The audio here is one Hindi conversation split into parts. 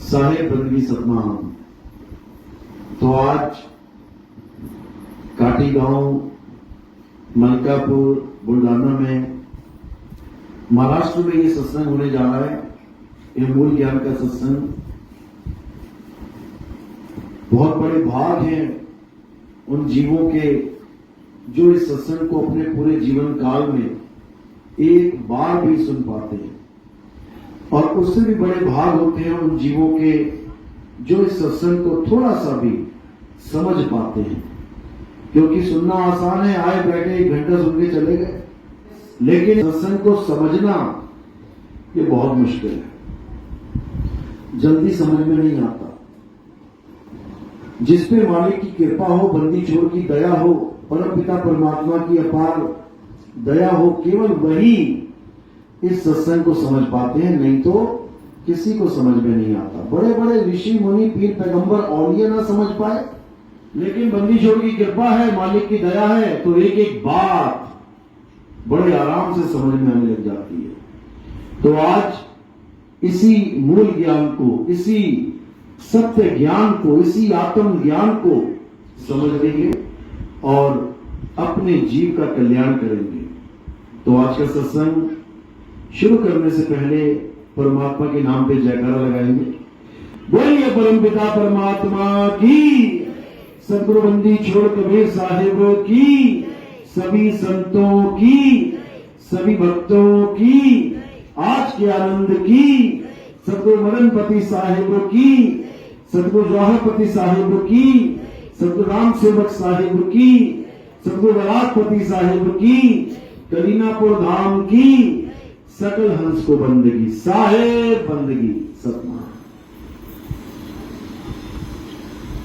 साहेब बंदगी सतमा। तो आज काटी गांव, मलकापुर, बुलढाना में, महाराष्ट्र में ये सत्संग होने जा रहा है। ये मूल ज्ञान का सत्संग। बहुत बड़े भाग हैं उन जीवों के जो इस सत्संग को अपने पूरे जीवन काल में एक बार भी सुन पाते हैं, और उससे भी बड़े भाग होते हैं उन जीवों के जो इस सत्संग को थोड़ा सा भी समझ पाते हैं। क्योंकि सुनना आसान है, आए बैठे 1 घंटा सुन के चले गए, लेकिन सत्संग को समझना ये बहुत मुश्किल है, जल्दी समझ में नहीं आता। जिस पे मालिक की कृपा हो, बंदी छोड़ की दया हो, परम पिता परमात्मा की अपार दया हो, केवल वही इस सत्संग को समझ पाते हैं, नहीं तो किसी को समझ में नहीं आता। बड़े बड़े ऋषि मुनि, पीर पैगंबर, औलिया ना समझ पाए, लेकिन बंदी छोड़ की कृपा है, मालिक की दया है, तो एक एक बात बड़े आराम से समझ में आने लग जाती है। तो आज इसी मूल ज्ञान को, इसी सत्य ज्ञान को, इसी आत्म ज्ञान को समझ लेंगे और अपने जीव का कल्याण करेंगे। तो आज का सत्संग शुरू करने से पहले परमात्मा के नाम पे जयकारा लगाएंगे। बोलिए परम पिता परमात्मा की, सद्गुरु बंदी छोड़ कबीर साहिब की, सभी संतों की, सभी भक्तों की, आज के आनंद की, सद्गुरु मदनपति साहिब की, सद्गुरु जवाहरपति साहिब की, सद्गुरु राम सेवक साहिब की, सद्गुरु वलादपति साहिब की, कलीनापुर धाम की सकल हंस को बंदगी, साहेब बंदगी सतमा।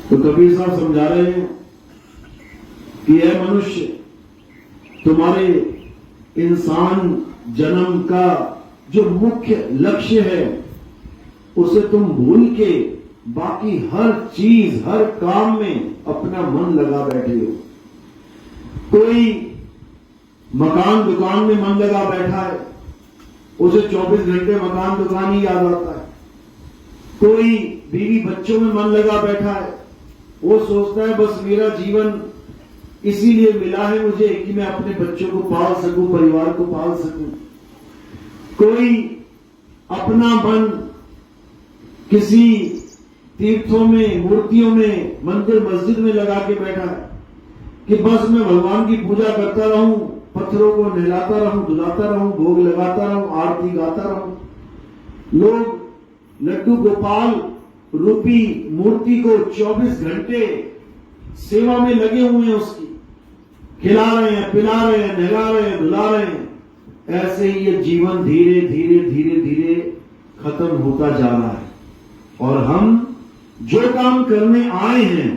तो कबीर साहब समझा रहे हैं कि यह मनुष्य, तुम्हारे इंसान जन्म का जो मुख्य लक्ष्य है उसे तुम भूल के बाकी हर चीज, हर काम में अपना मन लगा बैठे हो। कोई मकान दुकान में मन लगा बैठा है, उसे 24 घंटे मकान दुकान ही याद आता है। कोई बीवी बच्चों में मन लगा बैठा है, वो सोचता है बस मेरा जीवन इसीलिए मिला है मुझे कि मैं अपने बच्चों को पाल सकूं, परिवार को पाल सकूं। कोई अपना मन किसी तीर्थों में, मूर्तियों में, मंदिर मस्जिद में लगा के बैठा है कि बस मैं भगवान की पूजा करता रहूं, पत्थरों को नहलाता रहूं, धुलाता रहूं, भोग लगाता रहूं, आरती गाता रहूं। लोग लड्डू गोपाल रूपी मूर्ति को 24 घंटे सेवा में लगे हुए हैं, उसकी खिला रहे हैं, पिला रहे हैं, नहला रहे हैं, धुला रहे हैं। ऐसे ही ये जीवन धीरे धीरे धीरे धीरे खत्म होता जा रहा है, और हम जो काम करने आए हैं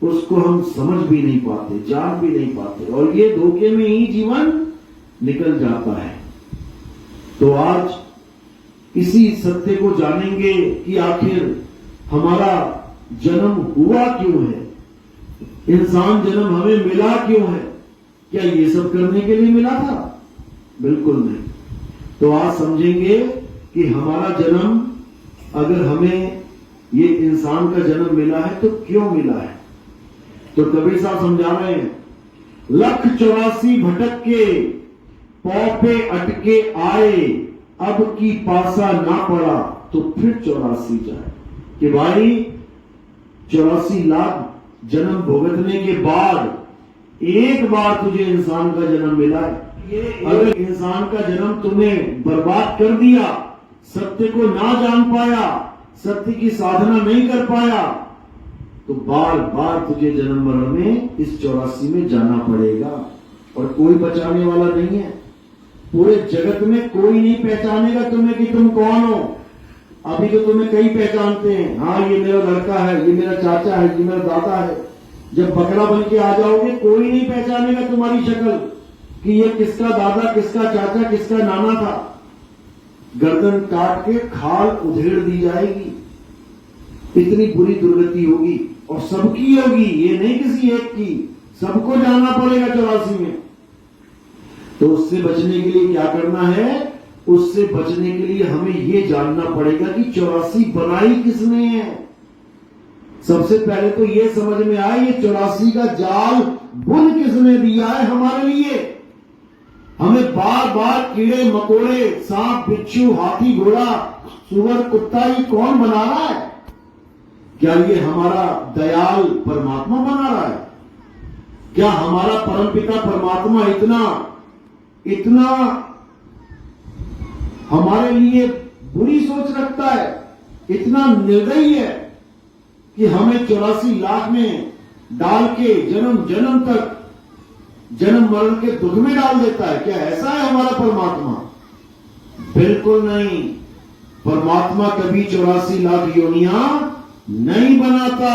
उसको हम समझ भी नहीं पाते, जान भी नहीं पाते, और ये धोखे में ही जीवन निकल जाता है। तो आज इसी सत्य को जानेंगे कि आखिर हमारा जन्म हुआ क्यों है, इंसान जन्म हमें मिला क्यों है। क्या ये सब करने के लिए मिला था? बिल्कुल नहीं। तो आज समझेंगे कि हमारा जन्म, अगर हमें ये इंसान का जन्म मिला है तो क्यों मिला है। तो कबीर साहब समझा रहे हैं, 1,84 भटक के पौ पे अटके आए, अब की पासा ना पड़ा तो फिर 84 जाए। कि भाई 84 लाख जन्म भुगतने के बाद एक बार तुझे इंसान का जन्म मिला है। अगर इंसान का जन्म तूने बर्बाद कर दिया, सत्य को ना जान पाया, सत्य की साधना नहीं कर पाया, तो बार बार तुझे जन्म मरण में इस 84 में जाना पड़ेगा, और कोई बचाने वाला नहीं है। पूरे जगत में कोई नहीं पहचानेगा तुम्हें कि तुम कौन हो। अभी तो तुम्हें कई पहचानते हैं, हाँ ये मेरा लड़का है, ये मेरा चाचा है, ये मेरा दादा है। जब बकरा बन के आ जाओगे, कोई नहीं पहचानेगा तुम्हारी शक्ल कि ये किसका दादा, किसका चाचा, किसका नाना था। गर्दन काट के खाल उधेड़ दी जाएगी, इतनी बुरी दुर्गति होगी, और सबकी होगी, ये नहीं किसी एक की, सबको जाना पड़ेगा 84 में। तो उससे बचने के लिए क्या करना है? उससे बचने के लिए हमें यह जानना पड़ेगा कि 84 बनाई किसने है। सबसे पहले तो यह समझ में आए ये 84 का जाल बुन किसने दिया है हमारे लिए। हमें बार बार कीड़े मकोड़े, सांप बिच्छू, हाथी घोड़ा, सुअर कुत्ता ये कौन बना रहा है? क्या ये हमारा दयाल परमात्मा बना रहा है? क्या हमारा परमपिता परमात्मा इतना हमारे लिए बुरी सोच रखता है, इतना निर्दयी है कि हमें 84 लाख में डाल के जन्म जन्म तक जन्म मरण के दुख में डाल देता है? क्या ऐसा है हमारा परमात्मा? बिल्कुल नहीं। परमात्मा कभी 84 लाख योनियां नहीं बनाता,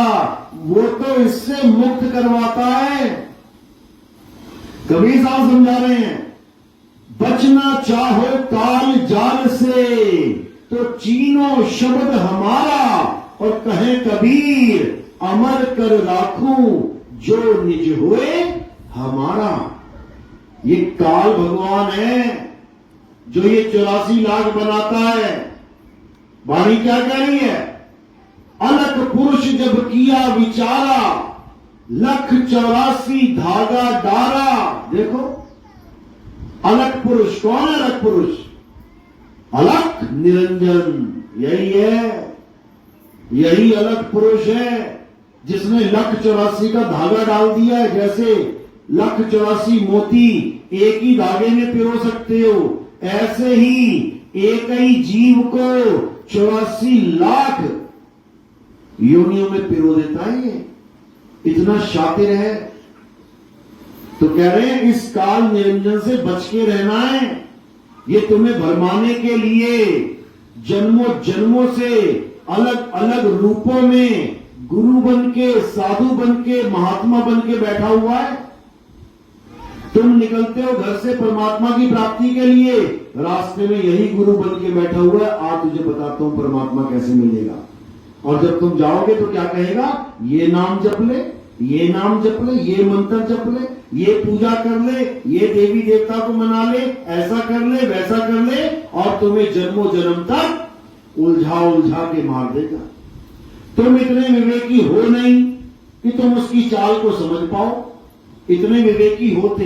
वो तो इससे मुक्त करवाता है। कबीर साहब समझा रहे हैं, बचना चाहो काल जाल से तो चीनो शब्द हमारा, और कहे कबीर अमर कर राखूं जो निज हुए हमारा। ये काल भगवान है जो ये 84 लाख बनाता है। वाणी क्या कह रही है? अलख पुरुष जब किया विचारा, लख 84 धागा डारा। देखो, अलख पुरुष कौन है? अलख पुरुष अलख निरंजन, यही है, यही अलख पुरुष है जिसने लख 84 का धागा डाल दिया है। जैसे लख 84 मोती एक ही धागे में पिरो सकते हो, ऐसे ही एक ही जीव को 84 लाख योनियों में पिरो देता है। ये इतना शातिर है। तो कह रहे हैं इस काल निरंजन से बच के रहना है। ये तुम्हें भरमाने के लिए जन्मों जन्मों से अलग अलग रूपों में गुरु बन के, साधु बन के, महात्मा बन के बैठा हुआ है। तुम निकलते हो घर से परमात्मा की प्राप्ति के लिए, रास्ते में यही गुरु बन के बैठा हुआ है। आज तुझे बताता हूं परमात्मा कैसे मिलेगा। और जब तुम जाओगे तो क्या कहेगा? ये नाम जप ले, ये नाम जप ले, ये मंत्र जप ले, ये पूजा कर ले, ये देवी देवता को मना ले, ऐसा कर ले, वैसा कर ले, और तुम्हें जन्मों जन्म तक उलझा उलझा के मार देगा। तुम इतने विवेकी हो नहीं कि तुम उसकी चाल को समझ पाओ। इतने विवेकी होते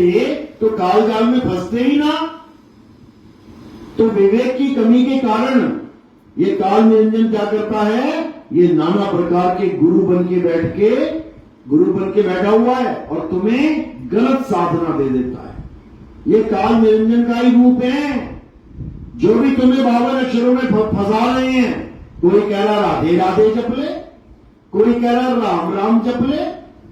तो काल जाल में फंसते ही ना। तो विवेक की कमी के कारण ये काल निरंजन क्या करता है? ये नाना प्रकार के गुरु बन के बैठा हुआ है और तुम्हें गलत साधना दे देता है। ये काल निरंजन का ही रूप है। जो भी तुम्हें 52 अक्षरों में फंसा रहे हैं, कोई कह रहा राधे राधे जप ले, कोई कह रहा राम राम जप ले,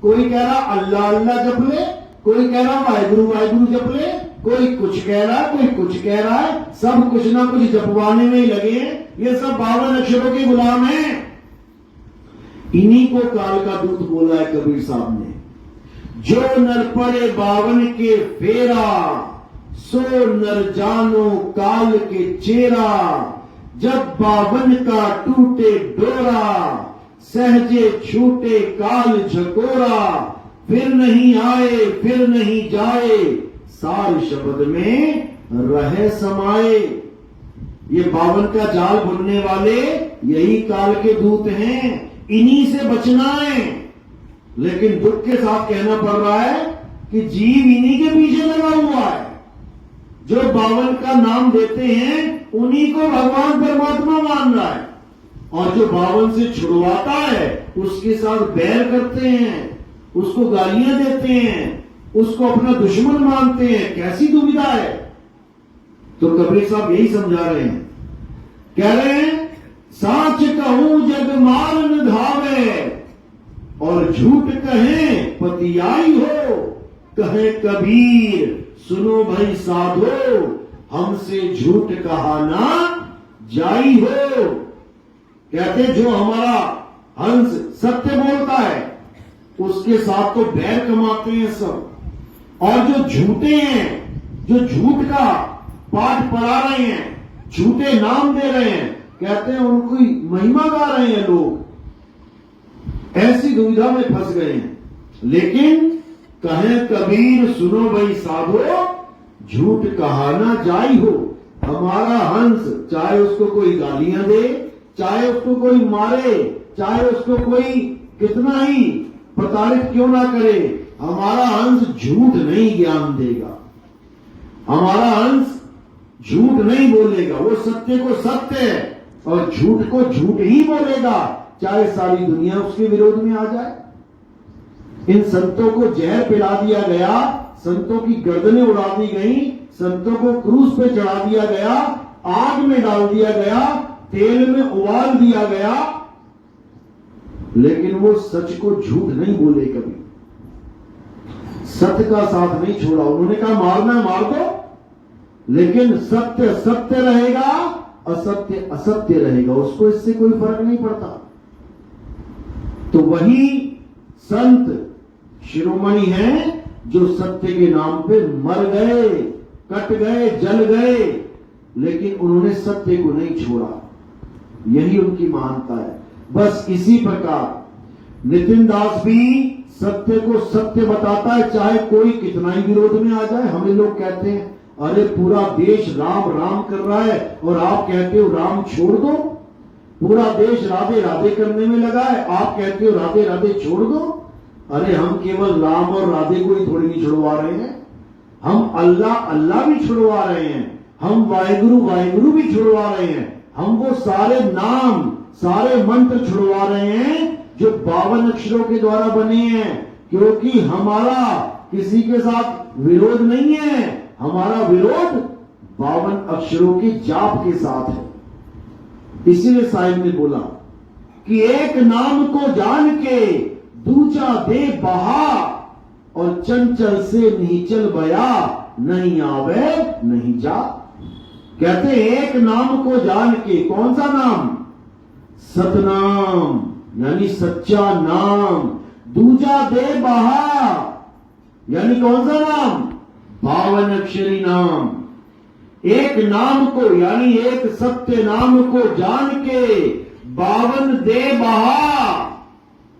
कोई कह रहा अल्लाह अल्लाह जप ले, कोई कह रहा वाहिगुरु वाहिगुरु जप ले, कोई कुछ कह रहा है, कोई कुछ कह रहा है। सब कुछ ना कुछ जपवाने में ही लगे हैं। ये सब 52 अक्षरों के गुलाम हैं। इन्हीं को काल का दूत बोला है कबीर साहब ने। जो नर पड़े 52 के फेरा, सो नर जानो काल के चेरा। जब 52 का टूटे डोरा, सहजे छूटे काल झकोरा। फिर नहीं आए फिर नहीं जाए, सार शब्द में रहे समाये। ये 52 का जाल बुनने वाले यही काल के दूत हैं। इन्हीं से बचना है। लेकिन दुख के साथ कहना पड़ रहा है कि जीव इन्हीं के पीछे लगा हुआ है। जो 52 का नाम देते हैं उन्हीं को भगवान परमात्मा मान रहा है, और जो 52 से छुड़वाता है उसके साथ बैर करते हैं, उसको गालियां देते हैं, उसको अपना दुश्मन मानते हैं। कैसी दुविधा है। तो कबीर साहब यही समझा रहे हैं। कह रहे हैं साच कहूं जग मार न धावे, और झूठ कहें पतियाई हो। कहे कबीर सुनो भाई साधो, हमसे झूठ कहा ना जाई हो। कहते जो हमारा हंस सत्य बोलता है उसके साथ तो बैर कमाते हैं सब। और जो झूठे हैं, जो झूठ का पाठ पढ़ा रहे हैं, झूठे नाम दे रहे हैं, कहते हैं उनकी महिमा गा रहे हैं लोग। ऐसी दुविधा में फंस गए हैं। लेकिन कहे कबीर सुनो भाई साधो, झूठ कहा ना जाई हो। हमारा हंस, चाहे उसको कोई गालियां दे, चाहे उसको कोई मारे, चाहे उसको कोई कितना ही प्रताड़ित क्यों ना करे, हमारा हंस झूठ नहीं ज्ञान देगा, हमारा हंस झूठ नहीं बोलेगा। वो सत्य को सत्य है और झूठ को झूठ ही बोलेगा, चाहे सारी दुनिया उसके विरोध में आ जाए। इन संतों को जहर पिला दिया गया, संतों की गर्दनें उड़ा दी गई, संतों को क्रूस पे चढ़ा दिया गया, आग में डाल दिया गया, तेल में उबाल दिया गया, लेकिन वो सच को झूठ नहीं बोले कभी, सत्य का साथ नहीं छोड़ा। उन्होंने कहा मारना है मार दो, लेकिन सत्य सत्य रहेगा, असत्य असत्य रहेगा, उसको इससे कोई फर्क नहीं पड़ता। तो वही संत शिरोमणि हैं जो सत्य के नाम पे मर गए, कट गए, जल गए, लेकिन उन्होंने सत्य को नहीं छोड़ा। यही उनकी महानता है। बस इसी प्रकार नितिन दास भी सत्य को सत्य बताता है, चाहे कोई कितना ही विरोध में आ जाए। हमें लोग कहते हैं अरे पूरा देश राम राम कर रहा है और आप कहते हो राम छोड़ दो, पूरा देश राधे राधे करने में लगा है, आप कहते हो राधे राधे छोड़ दो। अरे हम केवल राम और राधे को ही थोड़ी नहीं छुड़वा रहे हैं, हम अल्लाह अल्लाह भी छुड़वा रहे हैं, हम वाहिगुरु वाहिगुरु भी छुड़वा रहे हैं, हम वो सारे नाम सारे मंत्र छुड़वा रहे हैं जो 52 अक्षरों के द्वारा बने हैं, क्योंकि हमारा किसी के साथ विरोध नहीं है, हमारा विरोध 52 अक्षरों के जाप के साथ है। इसीलिए साहिब ने बोला कि एक नाम को जान के दूजा दे बहा और चंचल से नीचल बया, नहीं आवे नहीं जा। कहते एक नाम को जान के, कौन सा नाम? सतनाम, यानी सच्चा नाम। दूजा दे बहा, यानी कौन सा नाम? 52 अक्षरी नाम। एक नाम को यानी एक सत्य नाम को जान के 52 दे बहा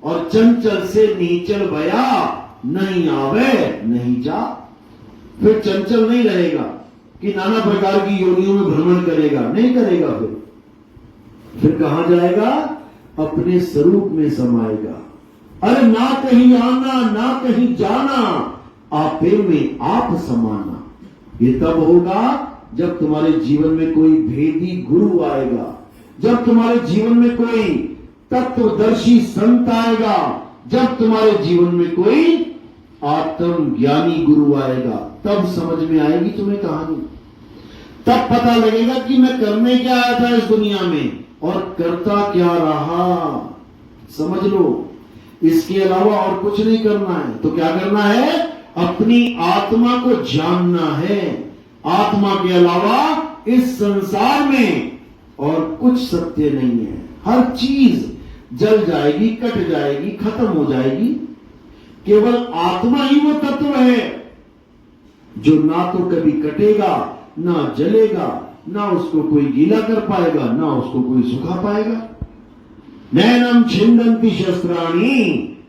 और चंचल से नीचल बया, नहीं आवे नहीं जा। फिर चंचल नहीं रहेगा कि नाना प्रकार की योनियों में भ्रमण करेगा, नहीं करेगा। फिर कहां जाएगा? अपने स्वरूप में समाएगा। अरे ना कहीं आना ना कहीं जाना, आपे में आप समाना। ये तब होगा जब तुम्हारे जीवन में कोई भेदी गुरु आएगा, जब तुम्हारे जीवन में कोई तत्वदर्शी संत आएगा, जब तुम्हारे जीवन में कोई आत्मज्ञानी गुरु आएगा, तब समझ में आएगी तुम्हें कहानी। तब पता लगेगा कि मैं करने क्या आया था इस दुनिया में और करता क्या रहा। समझ लो, इसके अलावा और कुछ नहीं करना है। तो क्या करना है? अपनी आत्मा को जानना है। आत्मा के अलावा इस संसार में और कुछ सत्य नहीं है। हर चीज जल जाएगी, कट जाएगी, खत्म हो जाएगी। केवल आत्मा ही वो तत्व है जो ना तो कभी कटेगा, ना जलेगा, ना उसको कोई गीला कर पाएगा, ना उसको कोई सुखा पाएगा। नैनम छिंदंती शस्त्राणी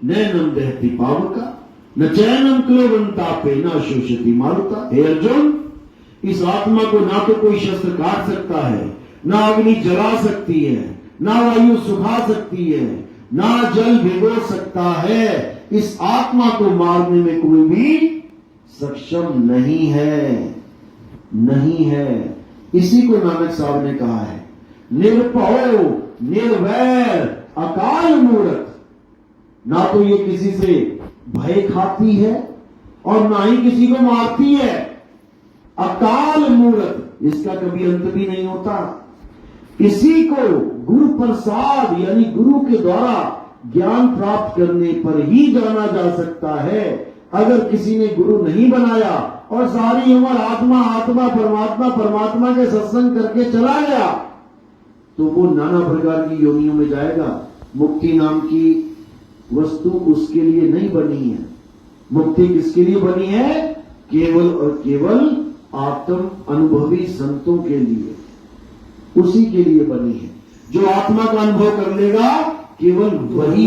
नैनम दहती पावका न चैनम क्लोवंतापे न शोषति मारुता। हे अर्जुन, इस आत्मा को ना तो कोई शस्त्र काट सकता है, ना अग्नि जला सकती है, ना वायु सुखा सकती है, ना जल भिगो सकता है। इस आत्मा को मारने में कोई भी सक्षम नहीं है, नहीं है। इसी को नानक साहब ने कहा है, निर्भय निर्वैर अकाल मूर्त। ना तो ये किसी से भय खाती है और ना ही किसी को मारती है। अकाल मूर्त, इसका कभी अंत भी नहीं होता। इसी को गुरु प्रसाद यानी गुरु के द्वारा ज्ञान प्राप्त करने पर ही जाना जा सकता है। अगर किसी ने गुरु नहीं बनाया और सारी उम्र आत्मा आत्मा परमात्मा परमात्मा के सत्संग करके चला गया, तो वो नाना प्रकार की योनियों में जाएगा। मुक्ति नाम की वस्तु उसके लिए नहीं बनी है। मुक्ति किसके लिए बनी है? केवल और केवल आत्म अनुभवी संतों के लिए, उसी के लिए बनी है। जो आत्मा का अनुभव कर लेगा केवल वही।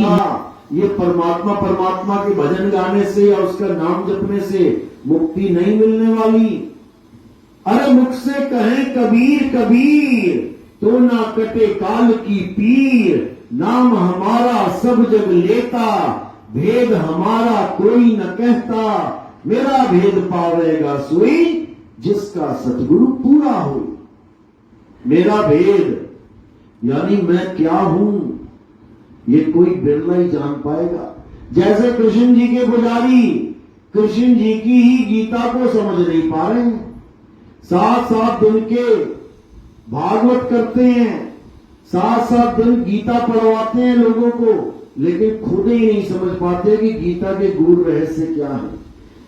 ये परमात्मा परमात्मा के भजन गाने से या उसका नाम जपने से मुक्ति नहीं मिलने वाली। अरे मुख से कहें कबीर कबीर, तो ना कटे काल की पीर। नाम हमारा सब जग लेता, भेद हमारा कोई न कहता। मेरा भेद पावेगा सोई, जिसका सतगुरु पूरा हो। मेरा भेद यानी मैं क्या हूं, ये कोई बिरला ही जान पाएगा। जैसे कृष्ण जी के पुजारी कृष्ण जी की ही गीता को समझ नहीं पा रहे हैं, 7-7 दिन के भागवत करते हैं, 7-7 दिन गीता पढ़वाते हैं लोगों को, लेकिन खुद ही नहीं समझ पाते कि गीता के गूढ़ रहस्य क्या है।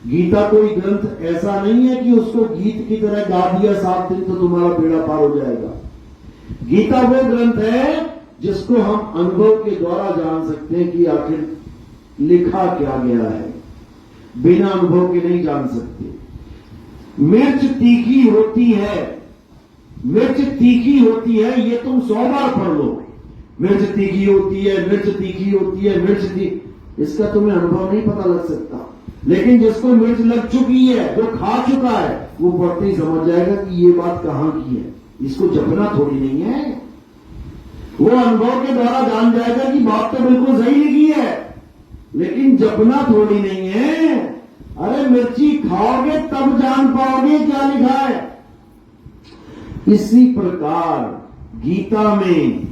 गीता कोई ग्रंथ ऐसा नहीं है कि उसको गीत की तरह गा दिया 7 दिन तो तुम्हारा बेड़ा पार हो जाएगा। गीता वो ग्रंथ है जिसको हम अनुभव के द्वारा जान सकते हैं कि आखिर लिखा क्या गया है, बिना अनुभव के नहीं जान सकते। मिर्च तीखी होती है, मिर्च तीखी होती है, ये तुम 100 बार पढ़ लो। मिर्च तीखी होती है, मिर्च तीखी होती है, इसका तुम्हें अनुभव नहीं पता लग सकता। लेकिन जिसको मिर्च लग चुकी है, जो खा चुका है, वो पढ़ते ही समझ जाएगा कि ये बात कहां की है। इसको जपना थोड़ी नहीं है, वो अनुभव के द्वारा जान जाएगा कि बात तो बिल्कुल सही लिखी है, लेकिन जपना थोड़ी नहीं है। अरे मिर्ची खाओगे तब जान पाओगे क्या लिखा है। इसी प्रकार गीता में,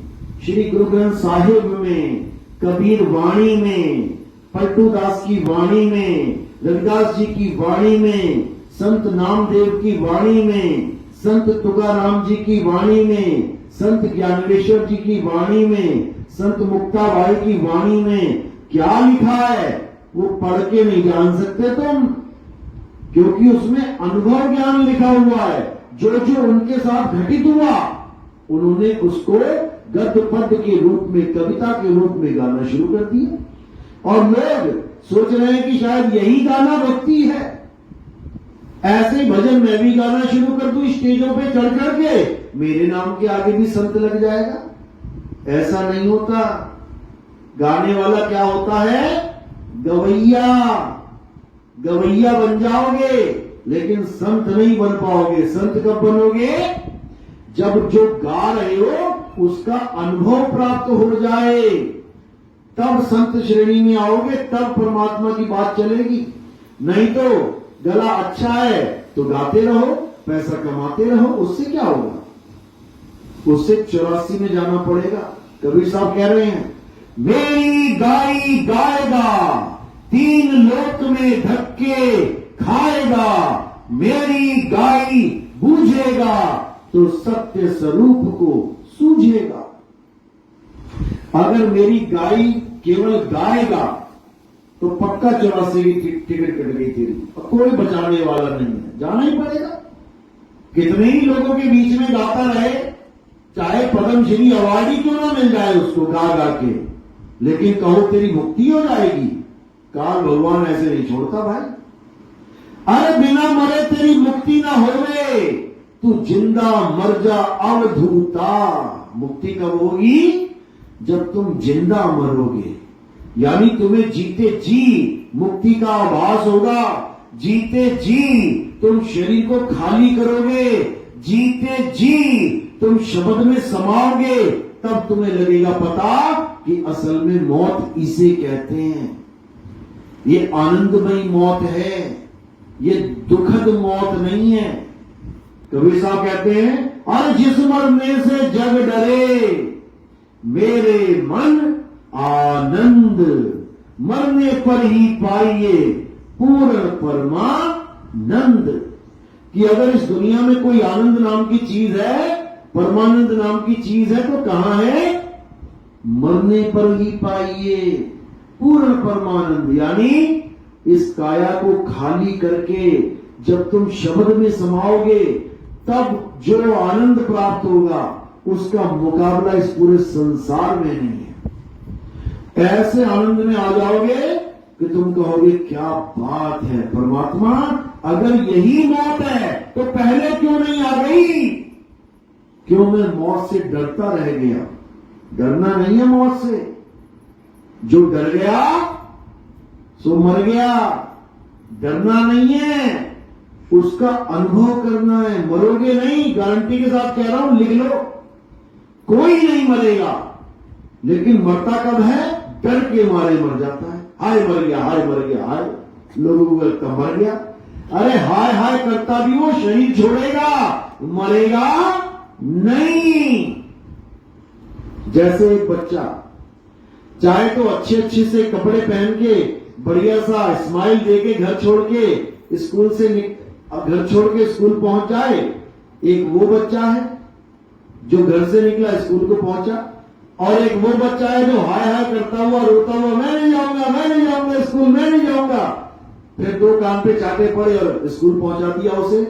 श्री गुरु ग्रंथ साहिब में, कबीर वाणी में, पलटू दास की वाणी में, रविदास जी की वाणी में, संत नामदेव की वाणी में, संत तुकाराम जी की वाणी में, संत ज्ञानेश्वर जी की वाणी में, संत मुक्ताबाई की वाणी में क्या लिखा है वो पढ़ के नहीं जान सकते तुम, क्योंकि उसमें अनुभव ज्ञान लिखा हुआ है। जो जो उनके साथ घटित हुआ उन्होंने उसको गद्य पद्य के रूप में, कविता के रूप में गाना शुरू कर दिया। और लोग सोच रहे हैं कि शायद यही गाना भक्ति है, ऐसे भजन मैं भी गाना शुरू कर दूं स्टेजों पे चढ़ करके, मेरे नाम के आगे भी संत लग जाएगा। ऐसा नहीं होता। गाने वाला क्या होता है? गवैया। गवैया बन जाओगे लेकिन संत नहीं बन पाओगे। संत कब बनोगे? जब जो गा रहे हो उसका अनुभव प्राप्त हो जाए, तब संत श्रेणी में आओगे, तब परमात्मा की बात चलेगी। नहीं तो गला अच्छा है तो गाते रहो, पैसा कमाते रहो, उससे क्या होगा? उससे 84 में जाना पड़ेगा। कबीर साहब कह रहे हैं, मेरी गाई गाएगा, 3 लोक में धक्के खाएगा, मेरी गाई बूझेगा तो सत्य स्वरूप को सूझेगा। अगर मेरी गाई केवल गाएगा तो पक्का 84 की टिकट कट गई तेरी, कोई बचाने वाला नहीं है, जाना ही पड़ेगा। कितने ही लोगों के बीच में गाता रहे, चाहे पद्मश्री अवार्ड ही क्यों ना मिल जाए उसको गा गा के, लेकिन कहो तेरी मुक्ति हो जाएगी, काल भगवान ऐसे नहीं छोड़ता भाई। अरे बिना मरे तेरी मुक्ति ना होवे, तू जिंदा मर जा अवधूता। मुक्ति कब होगी? जब तुम जिंदा मरोगे, यानी तुम्हें जीते जी मुक्ति का आभास होगा। जीते जी तुम शरीर को खाली करोगे, जीते जी तुम शब्द में समाओगे, तब तुम्हें लगेगा पता कि असल में मौत इसे कहते हैं। ये आनंदमयी मौत है, ये दुखद मौत नहीं है। कबीर साहब कहते हैं, और जिस मरने से जग डरे, मेरे मन आनंद, मरने पर ही पाइए पूर्ण परमानंद। कि अगर इस दुनिया में कोई आनंद नाम की चीज है, परमानंद नाम की चीज है, तो कहां है? मरने पर ही पाइए पूर्ण परमानंद। यानी इस काया को खाली करके जब तुम शब्द में समाओगे, तब जो आनंद प्राप्त होगा उसका मुकाबला इस पूरे संसार में नहीं है। ऐसे आनंद में आ जाओगे कि तुम कहोगे क्या बात है परमात्मा, अगर यही मौत है तो पहले क्यों नहीं आ गई? क्यों मैं मौत से डरता रह गया? डरना नहीं है मौत से, जो डर गया सो मर गया। डरना नहीं है, उसका अनुभव करना है। मरोगे नहीं, गारंटी के साथ कह रहा हूं, लिख लो, कोई नहीं मरेगा। लेकिन मरता कब है? डर के मारे मर जाता है। हाय मर गया, हाय मर गया, हाय, लोगों को लगता मर गया। अरे हाय हाय करता भी वो शरीर छोड़ेगा, मरेगा नहीं। जैसे एक बच्चा चाहे तो अच्छे अच्छे से कपड़े पहन के, बढ़िया सा स्माइल देके घर छोड़ के स्कूल पहुंच जाए। एक वो बच्चा है जो घर से निकला स्कूल को पहुंचा, और एक वो बच्चा है जो हाय हाय करता हुआ रोता हुआ, मैं नहीं जाऊंगा, मैं नहीं जाऊंगा स्कूल, मैं नहीं जाऊंगा। फिर दो कान पे चाटे पड़े और स्कूल पहुंचा दिया उसे।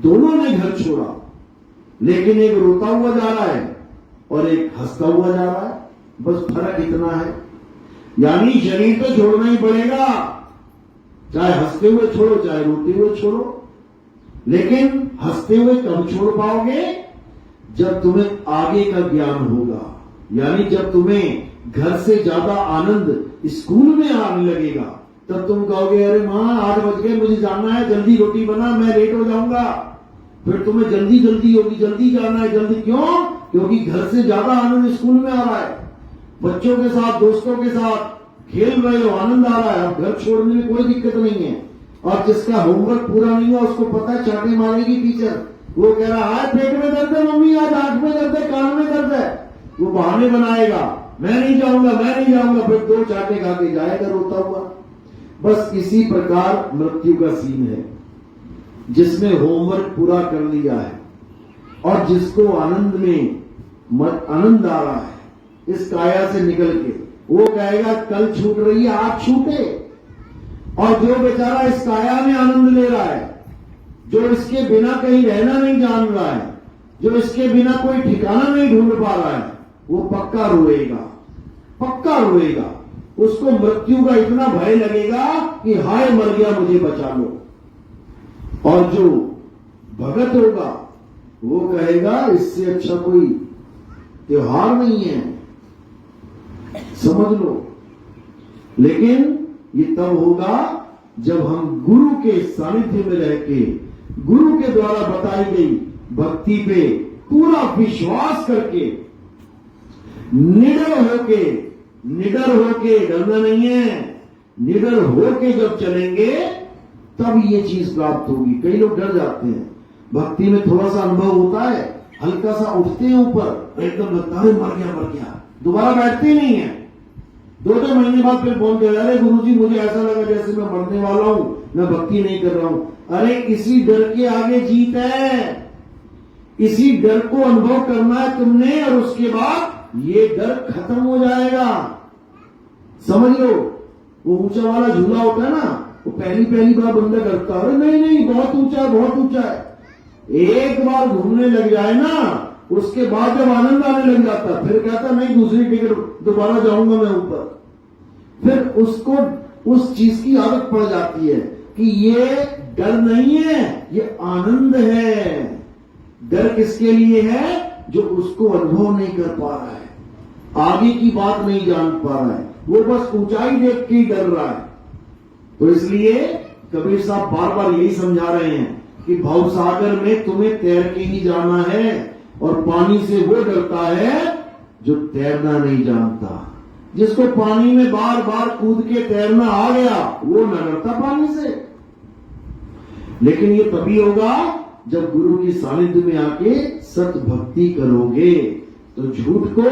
दोनों ने घर छोड़ा, लेकिन एक रोता हुआ जा रहा है और एक हंसता हुआ जा रहा है। बस फर्क इतना है। यानी शरीर तो छोड़ना ही पड़ेगा, चाहे हंसते हुए छोड़ो चाहे रोते हुए छोड़ो। लेकिन हंसते हुए कब छोड़ पाओगे? जब तुम्हें आगे का ज्ञान होगा। यानी जब तुम्हें घर से ज्यादा आनंद स्कूल में आने लगेगा, तब तुम कहोगे अरे माँ 8 बज गए, मुझे जाना है, जल्दी रोटी बना, मैं लेट हो जाऊंगा। फिर तुम्हें जल्दी जल्दी होगी, जल्दी जाना है, जल्दी। क्यों? क्योंकि घर से ज्यादा आनंद स्कूल में आ रहा है। बच्चों के साथ, दोस्तों के साथ खेल रहे हो, आनंद आ रहा है। अब घर छोड़ने में कोई दिक्कत नहीं है। और जिसका होमवर्क पूरा नहीं हुआ उसको पता है चाटे मारेगी टीचर। वो कह रहा है पेट में दर्द है मम्मी, आज आंख में दर्द है, कान में दर्द है। वो बहाने बनाएगा, मैं नहीं जाऊंगा, मैं नहीं जाऊंगा। फिर 2 चाटे खा के जाएगा रोता हुआ। बस इसी प्रकार मृत्यु का सीन है, जिसने होमवर्क पूरा कर लिया है और जिसको आनंद आ रहा है इस काया से निकल के, वो कहेगा कल छूट रही है, आज छूटे। और जो बेचारा इस काया में आनंद ले रहा है, जो इसके बिना कहीं रहना नहीं जान रहा है, जो इसके बिना कोई ठिकाना नहीं ढूंढ पा रहा है, वो पक्का रोएगा, पक्का रोएगा। उसको मृत्यु का इतना भय लगेगा कि हाय मर गया, मुझे बचा लो। और जो भगत होगा वो कहेगा इससे अच्छा कोई त्योहार नहीं है, समझ लो। लेकिन ये तब होगा जब हम गुरु के सानिध्य में रह के, गुरु के द्वारा बताई गई भक्ति पे पूरा विश्वास करके, निडर होके, डरना नहीं है, निडर होके जब चलेंगे तब ये चीज प्राप्त होगी। कई लोग डर जाते हैं, भक्ति में थोड़ा सा अनुभव होता है, हल्का सा उठते हैं ऊपर, एकदम लगता है मर गया, दोबारा बैठते नहीं है। 2-2 महीने बाद फिर फोन कर रहे, गुरुजी मुझे ऐसा लगा जैसे मैं मरने वाला हूं, मैं भक्ति नहीं कर रहा हूं। अरे इसी डर के आगे जीत है, इसी डर को अनुभव करना है तुमने, और उसके बाद ये डर खत्म हो जाएगा। समझ लो, वो ऊंचा वाला झूला होता है ना, वो पहली बार बंदा करता है, नहीं बहुत ऊंचा है, बहुत ऊंचा है। एक बार घूमने लग जाए ना, उसके बाद जब आनंद आने लग जाता, फिर कहता नहीं दूसरी टिकट दोबारा जाऊंगा मैं ऊपर। फिर उसको उस चीज की आदत पड़ जाती है कि ये डर नहीं है, ये आनंद है। डर किसके लिए है? जो उसको अनुभव नहीं कर पा रहा है, आगे की बात नहीं जान पा रहा है, वो बस ऊंचाई देख के ही डर रहा है। तो इसलिए कबीर साहब बार बार यही समझा रहे हैं कि भवसागर में तुम्हें तैर के ही जाना है, और पानी से वो डरता है जो तैरना नहीं जानता। जिसको पानी में बार बार कूद के तैरना आ गया, वो न डरता पानी से। लेकिन ये तभी होगा जब गुरु की सानिध्य में आके सत भक्ति करोगे, तो झूठ को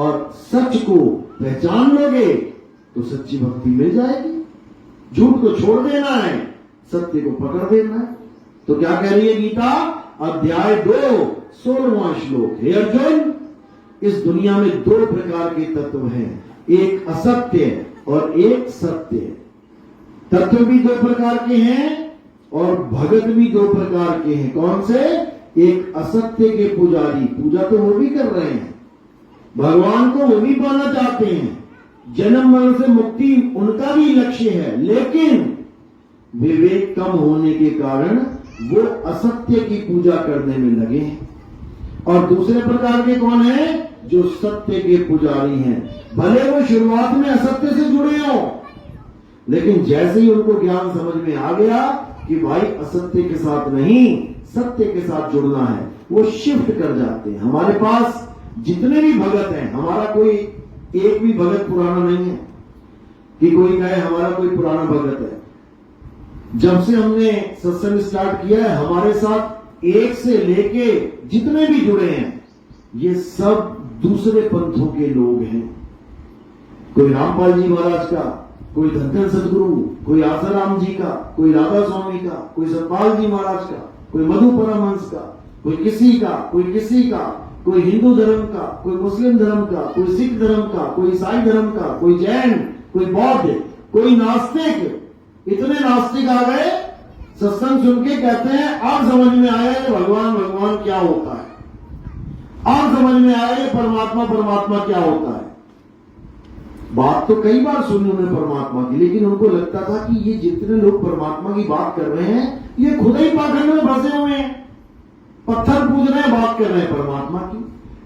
और सच को पहचान लोगे तो सच्ची भक्ति मिल जाएगी। झूठ को छोड़ देना है, सत्य को पकड़ देना है। तो क्या कह रही है गीता? अध्याय 2 16वां श्लोक। हे अर्जुन, इस दुनिया में 2 प्रकार के तत्व हैं, एक असत्य और एक सत्य। तत्व भी 2 प्रकार के हैं और भगत भी 2 प्रकार के हैं। कौन से? एक असत्य के पुजारी, पूजा तो वो भी कर रहे हैं, भगवान को वो भी पाना चाहते हैं, जन्म मरण से मुक्ति उनका भी लक्ष्य है, लेकिन विवेक कम होने के कारण वो असत्य की पूजा करने में लगे हैं। और दूसरे प्रकार के कौन है? जो सत्य के पुजारी हैं। भले वो शुरुआत में असत्य से जुड़े हो, लेकिन जैसे ही उनको ज्ञान समझ में आ गया, कि भाई असत्य के साथ नहीं सत्य के साथ जुड़ना है, वो शिफ्ट कर जाते हैं। हमारे पास जितने भी भगत हैं, हमारा कोई एक भी भगत पुराना नहीं है कि कोई कहे हमारा कोई पुराना भगत है। जब से हमने सत्संग स्टार्ट किया है, हमारे साथ एक से लेके जितने भी जुड़े हैं ये सब दूसरे पंथों के लोग हैं। कोई रामपाल जी महाराज का, कोई धनधन सदगुरु, कोई आसाराम जी का, कोई राधा स्वामी का, कोई सतपाल जी महाराज का, कोई मधु परमहंस का, कोई किसी का, कोई किसी का, कोई हिंदू धर्म का, कोई मुस्लिम धर्म का, कोई सिख धर्म का, कोई ईसाई धर्म का, कोई जैन, कोई बौद्ध, कोई नास्तिक। इतने नास्तिक आ गए, सत्संग सुन के कहते हैं अब समझ में आया कि भगवान भगवान क्या होता है, अब समझ में आया कि परमात्मा परमात्मा क्या होता है। बात तो कई बार सुनी उन्हें परमात्मा की, लेकिन उनको लगता था कि ये जितने लोग परमात्मा की बात कर रहे हैं ये खुद ही पाखंड में फंसे हुए हैं। पत्थर पूज रहे हैं, बात कर रहे हैं परमात्मा की।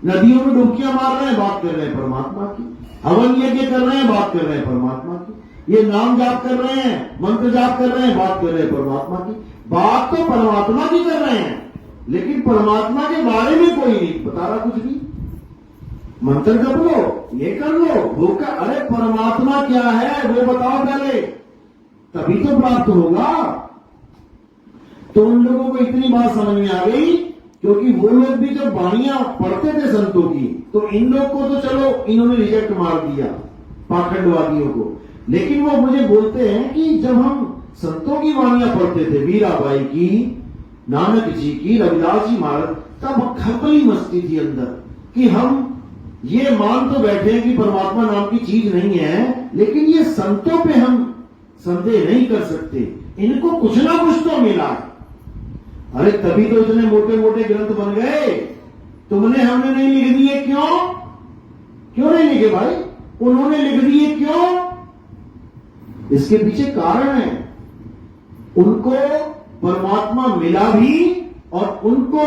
नदियों में डुबकियां मार रहे हैं, बात कर रहे हैं परमात्मा की। हवन यज्ञ कर रहे हैं, बात कर रहे हैं परमात्मा की। ये नाम जाप कर रहे हैं, मंत्र जाप कर रहे हैं, बात कर रहे हैं परमात्मा की। बात तो परमात्मा की कर रहे हैं, लेकिन परमात्मा के बारे में कोई नहीं बता रहा कुछ भी। मंत्र जप लो, ये कर लो, वो कर, अरे परमात्मा क्या है वो बताओ पहले, तभी तो प्राप्त होगा। तो उन लोगों को इतनी बात समझ में आ गई, क्योंकि वो लोग भी जब वाणियां पढ़ते थे संतों की, तो इन लोग को तो चलो इन्होंने रिजेक्ट मार दिया, पाखंडवादियों को। लेकिन वो मुझे बोलते हैं कि जब हम संतों की वाणियां पढ़ते थे, मीराबाई की, नानक जी की, रविदास जी महाराज, तब खपली मस्ती थी अंदर कि हम ये मान तो बैठे हैं कि परमात्मा नाम की चीज नहीं है, लेकिन ये संतों पे हम संदेह नहीं कर सकते, इनको कुछ ना कुछ तो मिला है। अरे तभी तो इतने मोटे मोटे ग्रंथ बन गए, तुमने हमने नहीं लिख दिए, क्यों नहीं लिखे भाई? उन्होंने लिख दिए, क्यों? इसके पीछे कारण है, उनको परमात्मा मिला भी और उनको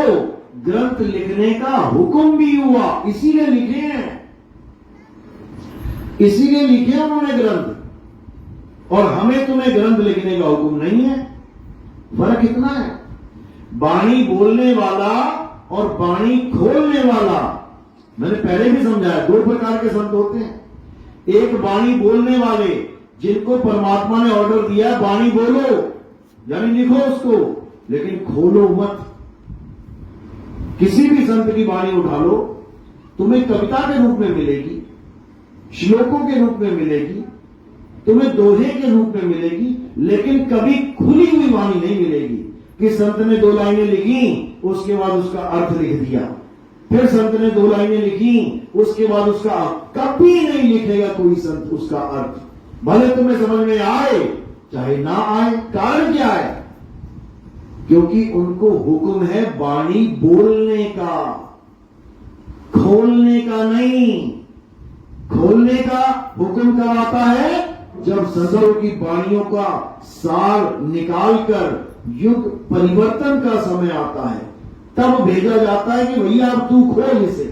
ग्रंथ लिखने का हुक्म भी हुआ, इसीलिए लिखे हैं, इसीलिए लिखे उन्होंने ग्रंथ। और हमें तुम्हें ग्रंथ लिखने का हुक्म नहीं है। फर्क इतना है, बाणी बोलने वाला और बाणी खोलने वाला। मैंने पहले भी समझाया, दो प्रकार के संत होते हैं। एक बाणी बोलने वाले, जिनको परमात्मा ने ऑर्डर दिया बाणी बोलो, यानी लिखो उसको, लेकिन खोलो मत। किसी भी संत की बाणी उठा लो, तुम्हें कविता के रूप में मिलेगी, श्लोकों के रूप में मिलेगी, तुम्हें दोहे के रूप में मिलेगी, लेकिन कभी खुली हुई वाणी नहीं मिलेगी कि संत ने 2 लाइनें लिखी, उसके बाद उसका अर्थ लिख दिया, फिर संत ने 2 लाइनें लिखी, उसके बाद उसका कभी नहीं लिखेगा कोई संत उसका अर्थ, भले तुम्हें समझ में आए चाहे ना आए। कारण क्या है? क्योंकि उनको हुक्म है वाणी बोलने का, खोलने का नहीं। खोलने का हुक्म कब आता है? जब संतों की वाणियों का सार निकालकर युग परिवर्तन का समय आता है, तब भेजा जाता है कि भैया अब तू खोल इसे,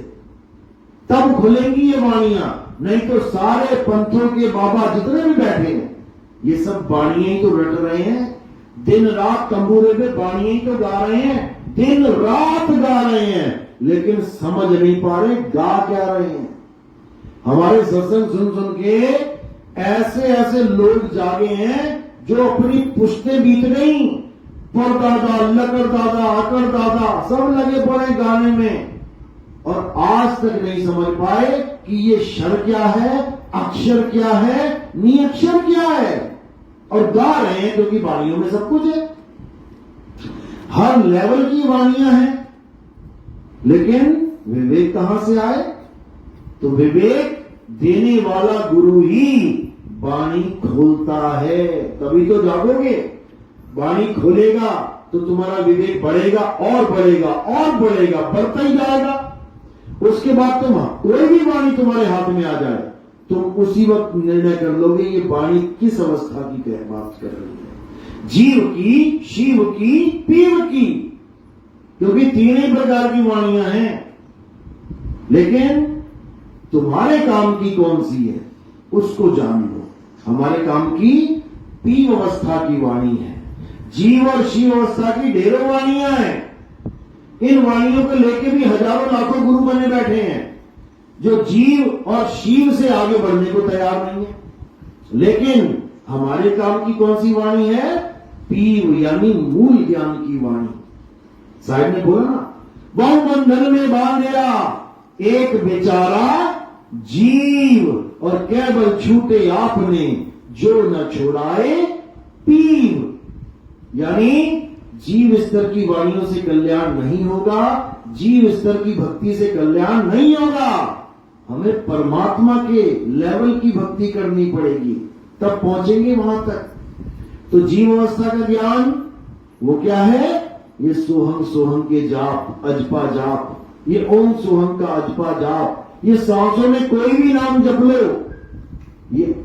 तब खुलेंगी ये वाणियां। नहीं तो सारे पंथों के बाबा जितने भी बैठे हैं, ये सब वाणियां ही तो रट रहे हैं, दिन रात तंबूरे पे वाणियां ही तो गा रहे हैं, दिन रात गा रहे हैं, लेकिन समझ नहीं पा रहे गा क्या रहे हैं। हमारे सत्संग सुन सुन के ऐसे ऐसे लोग जागे हैं जो अपनी पुश्तें बीत गई, परदादा, लकड़ दादा, अकड़ दादा सब लगे पड़े गाने में, और आज तक नहीं समझ पाए कि ये शर क्या है, अक्षर क्या है, निअक्षर क्या है, और गा रहे हैं क्योंकि वाणियों में सब कुछ है, हर लेवल की वाणियां हैं। लेकिन विवेक कहां से आए? तो विवेक देने वाला गुरु ही वाणी खोलता है, तभी तो जागोगे। वाणी खोलेगा तो तुम्हारा विवेक बढ़ेगा और बढ़ेगा और बढ़ेगा, बढ़ता ही जाएगा। उसके बाद तुम कोई भी वाणी तुम्हारे हाथ में आ जाए, तुम उसी वक्त निर्णय कर लोगे ये वाणी किस अवस्था की बात कर रही है, जीव की, शिव की, पीव की, क्योंकि 3 ही प्रकार की वाणियां हैं। लेकिन तुम्हारे काम की कौन सी है उसको जान लो। हमारे काम की पीव अवस्था की वाणी है, जीव और शिव अवस्था की ढेरों वाणियां हैं। इन वाणियों को लेके भी हजारों लाखों गुरु बने बैठे हैं जो जीव और शिव से आगे बढ़ने को तैयार नहीं है। लेकिन हमारे काम की कौन सी वाणी है? पीव यानी मूल ज्ञान की वाणी। साहब ने बोला ना, बहु बंधन में बांधेरा एक बेचारा जीव, और केवल छूटे आपने जो न छोड़ाए पीव। यानी जीव स्तर की वाणियों से कल्याण नहीं होगा, जीव स्तर की भक्ति से कल्याण नहीं होगा। हमें परमात्मा के लेवल की भक्ति करनी पड़ेगी, तब पहुंचेंगे वहां तक। तो जीव अवस्था का ज्ञान वो क्या है? ये सोहम सोहम के जाप, अजपा जाप, ये ओम सोहम का अजपा जाप, ये सांसों में कोई भी नाम जप लो, ये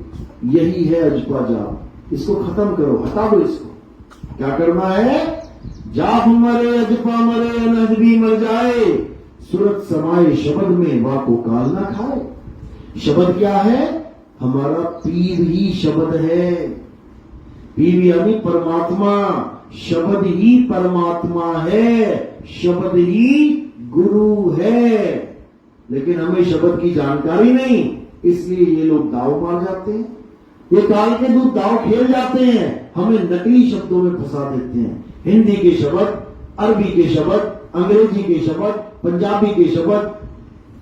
यही है अजपा जाप। इसको खत्म करो, हटा दो इसको। क्या करना है? जाप मरे अजपा मरे अनहद भी मर जाए, सूरत समाए शब्द में वाको काल ना खाए। शब्द क्या है? हमारा पीर ही शब्द है। पीर यानी परमात्मा, शब्द ही परमात्मा है, शब्द ही गुरु है। लेकिन हमें शब्द की जानकारी नहीं, इसलिए ये लोग दाव मार जाते हैं, ये काल के दूत दाव खेल जाते हैं, हमें नकली शब्दों में फंसा देते हैं। हिंदी के शब्द, अरबी के शब्द, अंग्रेजी के शब्द, पंजाबी के शब्द,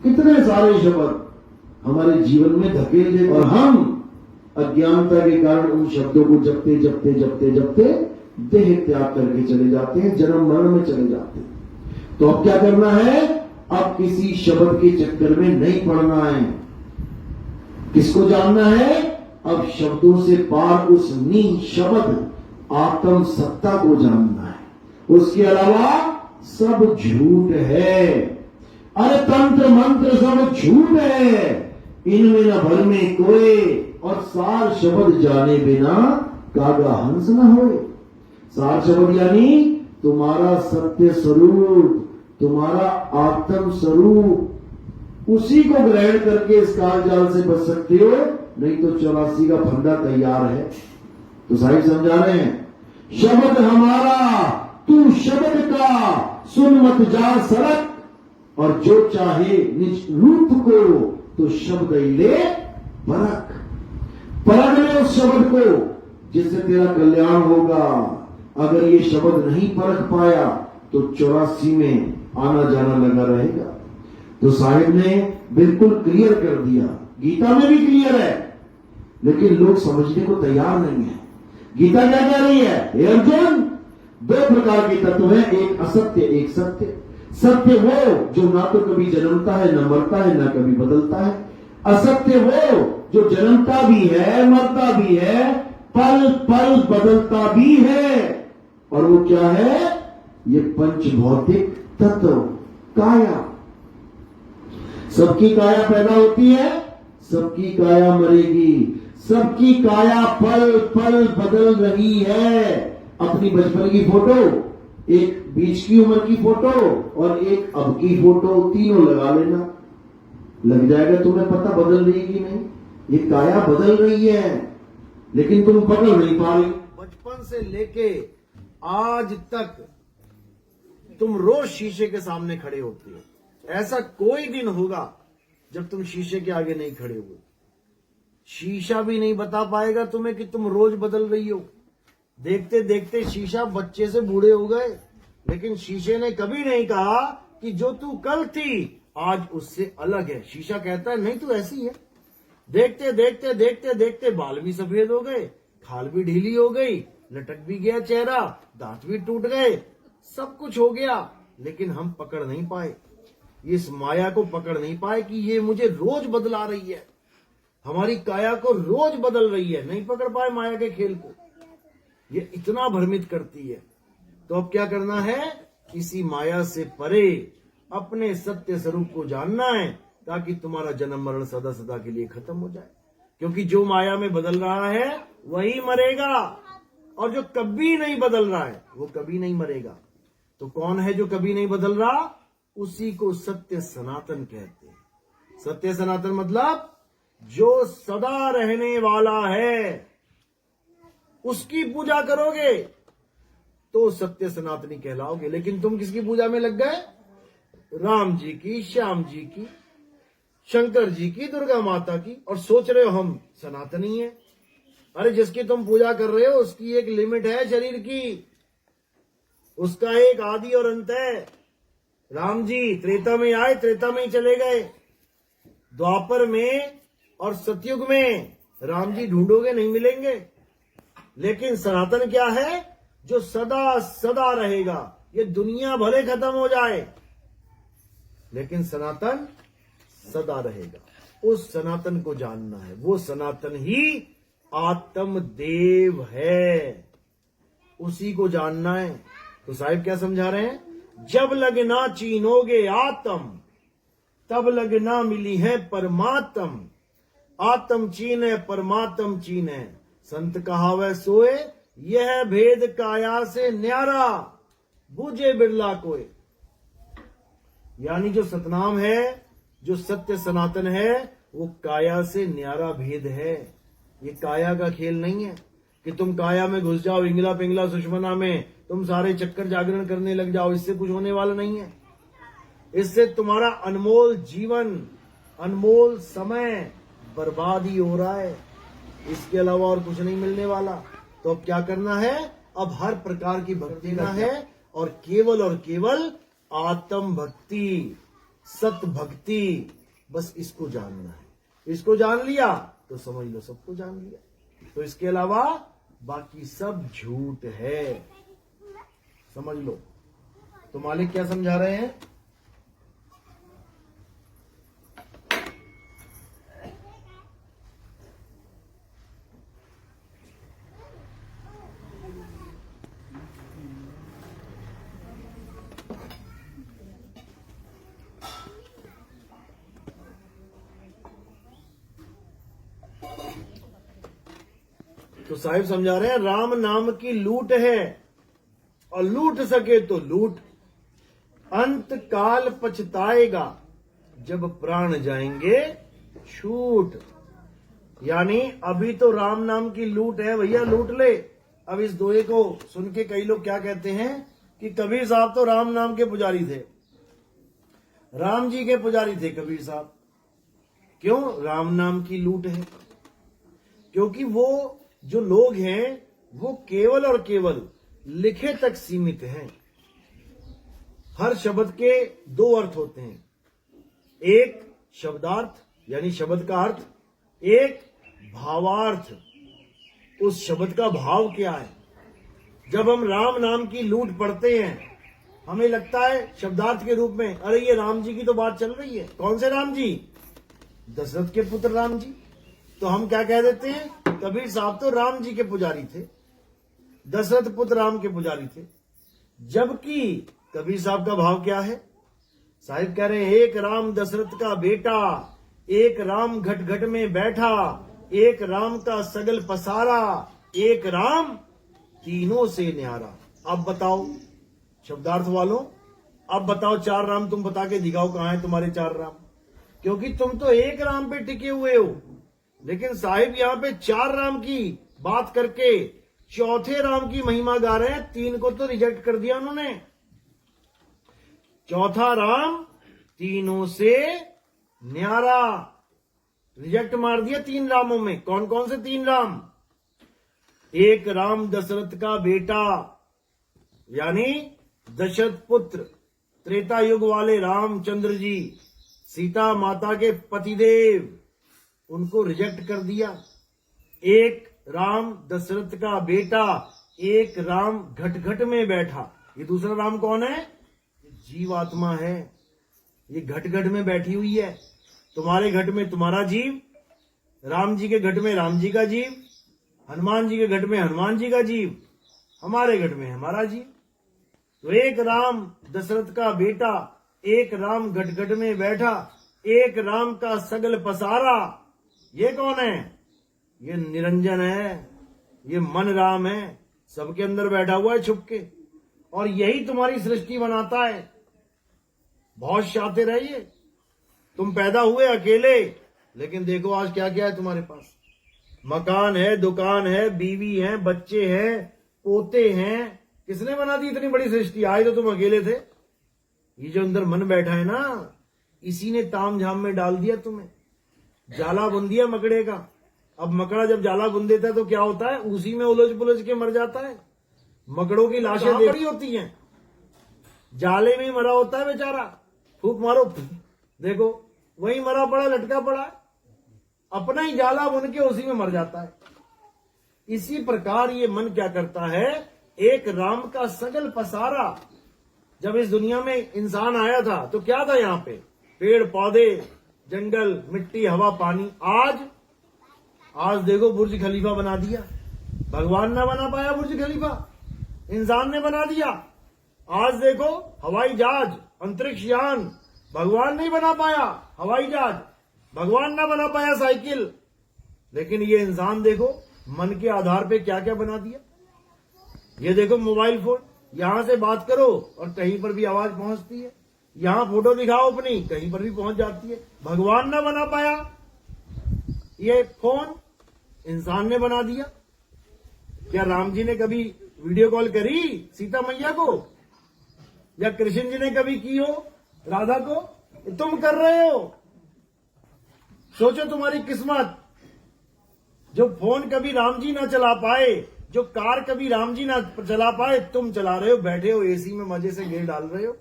कितने सारे शब्द हमारे जीवन में धकेल देते, और हम अज्ञानता के कारण उन शब्दों को जपते जपते जपते जपते देह त्याग करके चले जाते हैं, जन्म मरण में चले जाते हैं। तो अब क्या करना है? अब किसी शब्द के चक्कर में नहीं पड़ना है। किसको जानना है? अब शब्दों से पार उस निःशब्द आत्म सत्ता को जानना है। उसके अलावा सब झूठ है। अरे तंत्र मंत्र सब झूठ है, इनमें न भर में कोई, और सार शब्द जाने बिना कागा हंस न होए। सार शब्द यानी तुम्हारा सत्य स्वरूप, तुम्हारा आत्म स्वरूप, उसी को ग्रहण करके इस काल जाल से बच सकते हो, नहीं तो 84 का फंदा तैयार है। तो साहिब समझा रहे हैं, शब्द हमारा तू शब्द का, सुन मत जा सरक, और जो चाहे निज रूप को तो शब्द ले परख। परख ले उस शब्द को जिससे तेरा कल्याण होगा। अगर ये शब्द नहीं परख पाया तो 84 में आना जाना लगा रहेगा। तो साहिब ने बिल्कुल क्लियर कर दिया, गीता में भी क्लियर है, लेकिन लोग समझने को तैयार नहीं है। गीता क्या कह रही है? हे अर्जुन, दो प्रकार के तत्व हैं, एक असत्य एक सत्य। सत्य वो जो ना तो कभी जन्मता है न मरता है, न कभी बदलता है। असत्य वो जो जन्मता भी है, मरता भी है, पल पल बदलता भी है। और वो क्या है? ये पंच भौतिक तत्व, काया। सबकी काया पैदा होती है, सबकी काया मरेगी, सबकी काया पल पल बदल रही है। अपनी बचपन की फोटो, एक बीच की उम्र की फोटो और एक अब की फोटो, तीनों लगा लेना, लग जाएगा तुम्हें पता बदल रही कि नहीं। ये काया बदल रही है, लेकिन तुम पकड़ नहीं पा रही। बचपन से लेके आज तक तुम रोज शीशे के सामने खड़े होते हो। ऐसा कोई दिन होगा जब तुम शीशे के आगे नहीं खड़े हुए। शीशा भी नहीं बता पाएगा तुम्हें कि तुम रोज बदल रही हो। देखते देखते शीशा बच्चे से बूढ़े हो गए, लेकिन शीशे ने कभी नहीं कहा कि जो तू कल थी आज उससे अलग है। शीशा कहता है नहीं तू ऐसी है। देखते देखते देखते देखते बाल भी सफेद हो गए, खाल भी ढीली हो गई, लटक भी गया चेहरा, दांत भी टूट गए, सब कुछ हो गया, लेकिन हम पकड़ नहीं पाए, इस माया को पकड़ नहीं पाए कि ये मुझे रोज बदला रही है, हमारी काया को रोज बदल रही है। नहीं पकड़ पाए माया के खेल को, ये इतना भ्रमित करती है। तो अब क्या करना है? किसी माया से परे अपने सत्य स्वरूप को जानना है, ताकि तुम्हारा जन्म मरण सदा सदा के लिए खत्म हो जाए। क्योंकि जो माया में बदल रहा है वही मरेगा, और जो कभी नहीं बदल रहा है वो कभी नहीं मरेगा। तो कौन है जो कभी नहीं बदल रहा? उसी को सत्य सनातन कहते हैं। सत्य सनातन मतलब जो सदा रहने वाला है, उसकी पूजा करोगे तो सत्य सनातनी कहलाओगे। लेकिन तुम किसकी पूजा में लग गए? राम जी की, श्याम जी की, शंकर जी की, दुर्गा माता की, और सोच रहे हो हम सनातनी है। अरे जिसकी तुम पूजा कर रहे हो उसकी एक लिमिट है शरीर की, उसका एक आदि और अंत है। राम जी त्रेता में आए, त्रेता में ही चले गए। द्वापर में और सतयुग में राम जी ढूंढोगे नहीं मिलेंगे। लेकिन सनातन क्या है? जो सदा सदा रहेगा। ये दुनिया भले खत्म हो जाए लेकिन सनातन सदा रहेगा। उस सनातन को जानना है। वो सनातन ही आत्मदेव है, उसी को जानना है। तो साहिब क्या समझा रहे हैं? जब लगना चीनोगे आत्म, तब लगना मिली है परमात्म। आत्म चीन है, परमात्म चीन है। संत कहावै सोए, यह भेद काया से न्यारा, बूझे बिरला कोय। यानी जो सतनाम है, जो सत्य सनातन है, वो काया से न्यारा भेद है। ये काया का खेल नहीं है कि तुम काया में घुस जाओ, इंगला पिंगला सुषमना में तुम सारे चक्कर जागरण करने लग जाओ। इससे कुछ होने वाला नहीं है। इससे तुम्हारा अनमोल जीवन, अनमोल समय बर्बाद ही हो रहा है। इसके अलावा और कुछ नहीं मिलने वाला। तो अब क्या करना है? अब हर प्रकार की भक्ति करना है और केवल आत्म भक्ति, सत भक्ति, बस इसको जानना है। इसको जान लिया तो समझ लो सबको जान लिया। तो इसके अलावा बाकी सब झूठ है, समझ लो। तो मालिक क्या समझा रहे हैं? तो साहिब समझा रहे हैं राम नाम की लूट है, और लूट सके तो लूट, अंत काल पछताएगा जब प्राण जाएंगे छूट। यानी अभी तो राम नाम की लूट है भैया, लूट ले। अब इस दोहे को सुन के कई लोग क्या कहते हैं कि कबीर साहब तो राम नाम के पुजारी थे, राम जी के पुजारी थे कबीर साहब। क्यों? राम नाम की लूट है। क्योंकि वो जो लोग हैं वो केवल और केवल लिखे तक सीमित हैं। हर शब्द के दो अर्थ होते हैं, एक शब्दार्थ यानी शब्द का अर्थ, एक भावार्थ, उस शब्द का भाव क्या है। जब हम राम नाम की लूट पढ़ते हैं हमें लगता है शब्दार्थ के रूप में, अरे ये राम जी की तो बात चल रही है। कौन से राम जी? दशरथ के पुत्र राम जी। तो हम क्या कह देते हैं? कबीर साहब तो राम जी के पुजारी थे, दशरथ पुत्र राम के पुजारी थे। जबकि कबीर साहब का भाव क्या है? साहिब कह रहे हैं एक राम दशरथ का बेटा, एक राम घट घट में बैठा, एक राम का सगल पसारा, एक राम तीनों से न्यारा। अब बताओ शब्दार्थ वालों, अब बताओ चार राम तुम बता के दिखाओ, कहां है तुम्हारे चार राम? क्योंकि तुम तो एक राम पे टिके हुए हो। लेकिन साहिब यहां पे चार राम की बात करके चौथे राम की महिमा गा रहे हैं। तीन को तो रिजेक्ट कर दिया उन्होंने। चौथा राम तीनों से न्यारा, रिजेक्ट मार दिया तीन रामों में। कौन कौन से तीन राम? एक राम दशरथ का बेटा यानी दशरथ पुत्र, त्रेता युग वाले रामचंद्र जी, सीता माता के पतिदेव, उनको रिजेक्ट कर दिया। एक राम दशरथ का बेटा, एक राम घट घट में बैठा। ये दूसरा राम कौन है? जीवात्मा है। ये घट घट में बैठी हुई है। तुम्हारे घट में तुम्हारा जीव, राम जी के घट में राम जी का जीव, हनुमान जी के घट में हनुमान जी का जीव, हमारे घट में हमारा जीव। तो एक राम दशरथ का बेटा, एक राम घट घट में बैठा, एक राम का सगल पसारा। ये कौन है? ये निरंजन है, ये मन राम है, सबके अंदर बैठा हुआ है छुप के। और यही तुम्हारी सृष्टि बनाता है। बहुत शातिर है ये। तुम पैदा हुए अकेले, लेकिन देखो आज क्या क्या है तुम्हारे पास। मकान है, दुकान है, बीवी है, बच्चे हैं, पोते हैं, किसने बना दी इतनी बड़ी सृष्टि? आए तो तुम अकेले थे। ये जो अंदर मन बैठा है ना, इसी ने ताम झाम में डाल दिया तुम्हें, जाला बुन दिया मकड़े का। अब मकड़ा जब जाला बुन देता है तो क्या होता है? उसी में उलझ पुलझ के मर जाता है। मकड़ों की लाशें पड़ी होती हैं, जाले में ही मरा होता है बेचारा। फूक मारो, देखो वही मरा पड़ा, लटका पड़ा है, अपना ही जाला बुन के उसी में मर जाता है। इसी प्रकार ये मन क्या करता है, एक राम का सगल पसारा। जब इस दुनिया में इंसान आया था तो क्या था? यहाँ पे पेड़ पौधे, जंगल, मिट्टी, हवा, पानी। आज देखो बुर्ज खलीफा बना दिया। भगवान ना बना पाया बुर्ज खलीफा, इंसान ने बना दिया। आज देखो हवाई जहाज, अंतरिक्ष यान, भगवान नहीं बना पाया हवाई जहाज, भगवान ना बना पाया साइकिल। लेकिन ये इंसान देखो मन के आधार पे क्या क्या बना दिया। ये देखो मोबाइल फोन, यहां से बात करो और कहीं पर भी आवाज पहुंचती है। यहां फोटो दिखाओ अपनी, कहीं पर भी पहुंच जाती है। भगवान ना बना पाया ये फोन, इंसान ने बना दिया। क्या राम जी ने कभी वीडियो कॉल करी सीता मैया को? या कृष्ण जी ने कभी की हो राधा को? तुम कर रहे हो। सोचो तुम्हारी किस्मत, जो फोन कभी राम जी ना चला पाए, जो कार कभी राम जी ना चला पाए, तुम चला रहे हो, बैठे हो एसी में मजे से गेर डाल रहे हो।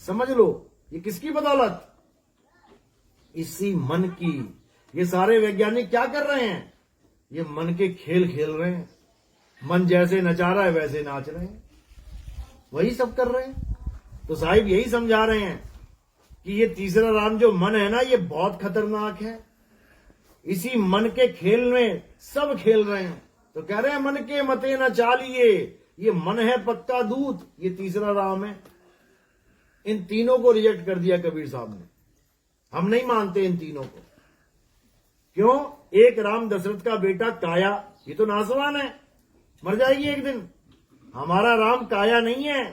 समझ लो ये किसकी बदौलत? इसी मन की। ये सारे वैज्ञानिक क्या कर रहे हैं? ये मन के खेल खेल रहे हैं। मन जैसे नचा रहा है वैसे नाच रहे हैं, वही सब कर रहे हैं। तो साहिब यही समझा रहे हैं कि ये तीसरा राम जो मन है ना, ये बहुत खतरनाक है। इसी मन के खेल में सब खेल रहे हैं। तो कह रहे हैं मन के मते न चालिए, ये मन है पक्का दूत, ये तीसरा राम है। इन तीनों को रिजेक्ट कर दिया कबीर साहब ने। हम नहीं मानते इन तीनों को। क्यों? एक राम दशरथ का बेटा काया, ये तो नाशवान है, मर जाएगी एक दिन। हमारा राम काया नहीं है,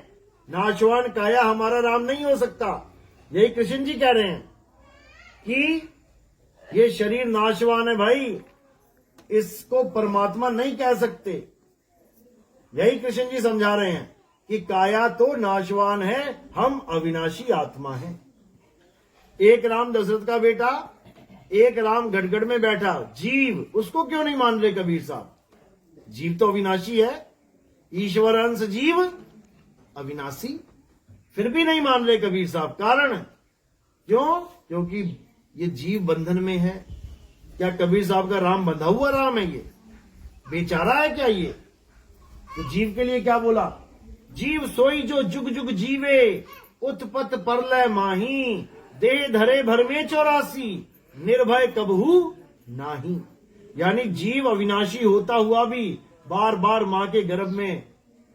नाशवान काया हमारा राम नहीं हो सकता। यही कृष्ण जी कह रहे हैं कि ये शरीर नाशवान है भाई, इसको परमात्मा नहीं कह सकते। यही कृष्ण जी समझा रहे हैं कि काया तो नाशवान है, हम अविनाशी आत्मा हैं। एक राम दशरथ का बेटा, एक राम गड़गड़ में बैठा जीव, उसको क्यों नहीं मान रहे कबीर साहब? जीव तो अविनाशी है, ईश्वर अंश जीव अविनाशी, फिर भी नहीं मान रहे कबीर साहब। कारण क्यों? क्योंकि ये जीव बंधन में है। क्या कबीर साहब का राम बंधा हुआ राम है? ये बेचारा है क्या ये? तो जीव के लिए क्या बोला? जीव सोई जो जुग जुग जीवे, उत्पत परलय माही, दे धरे भर में 84, निर्भय कबहू नाही। यानी जीव अविनाशी होता हुआ भी बार बार मां के गर्भ में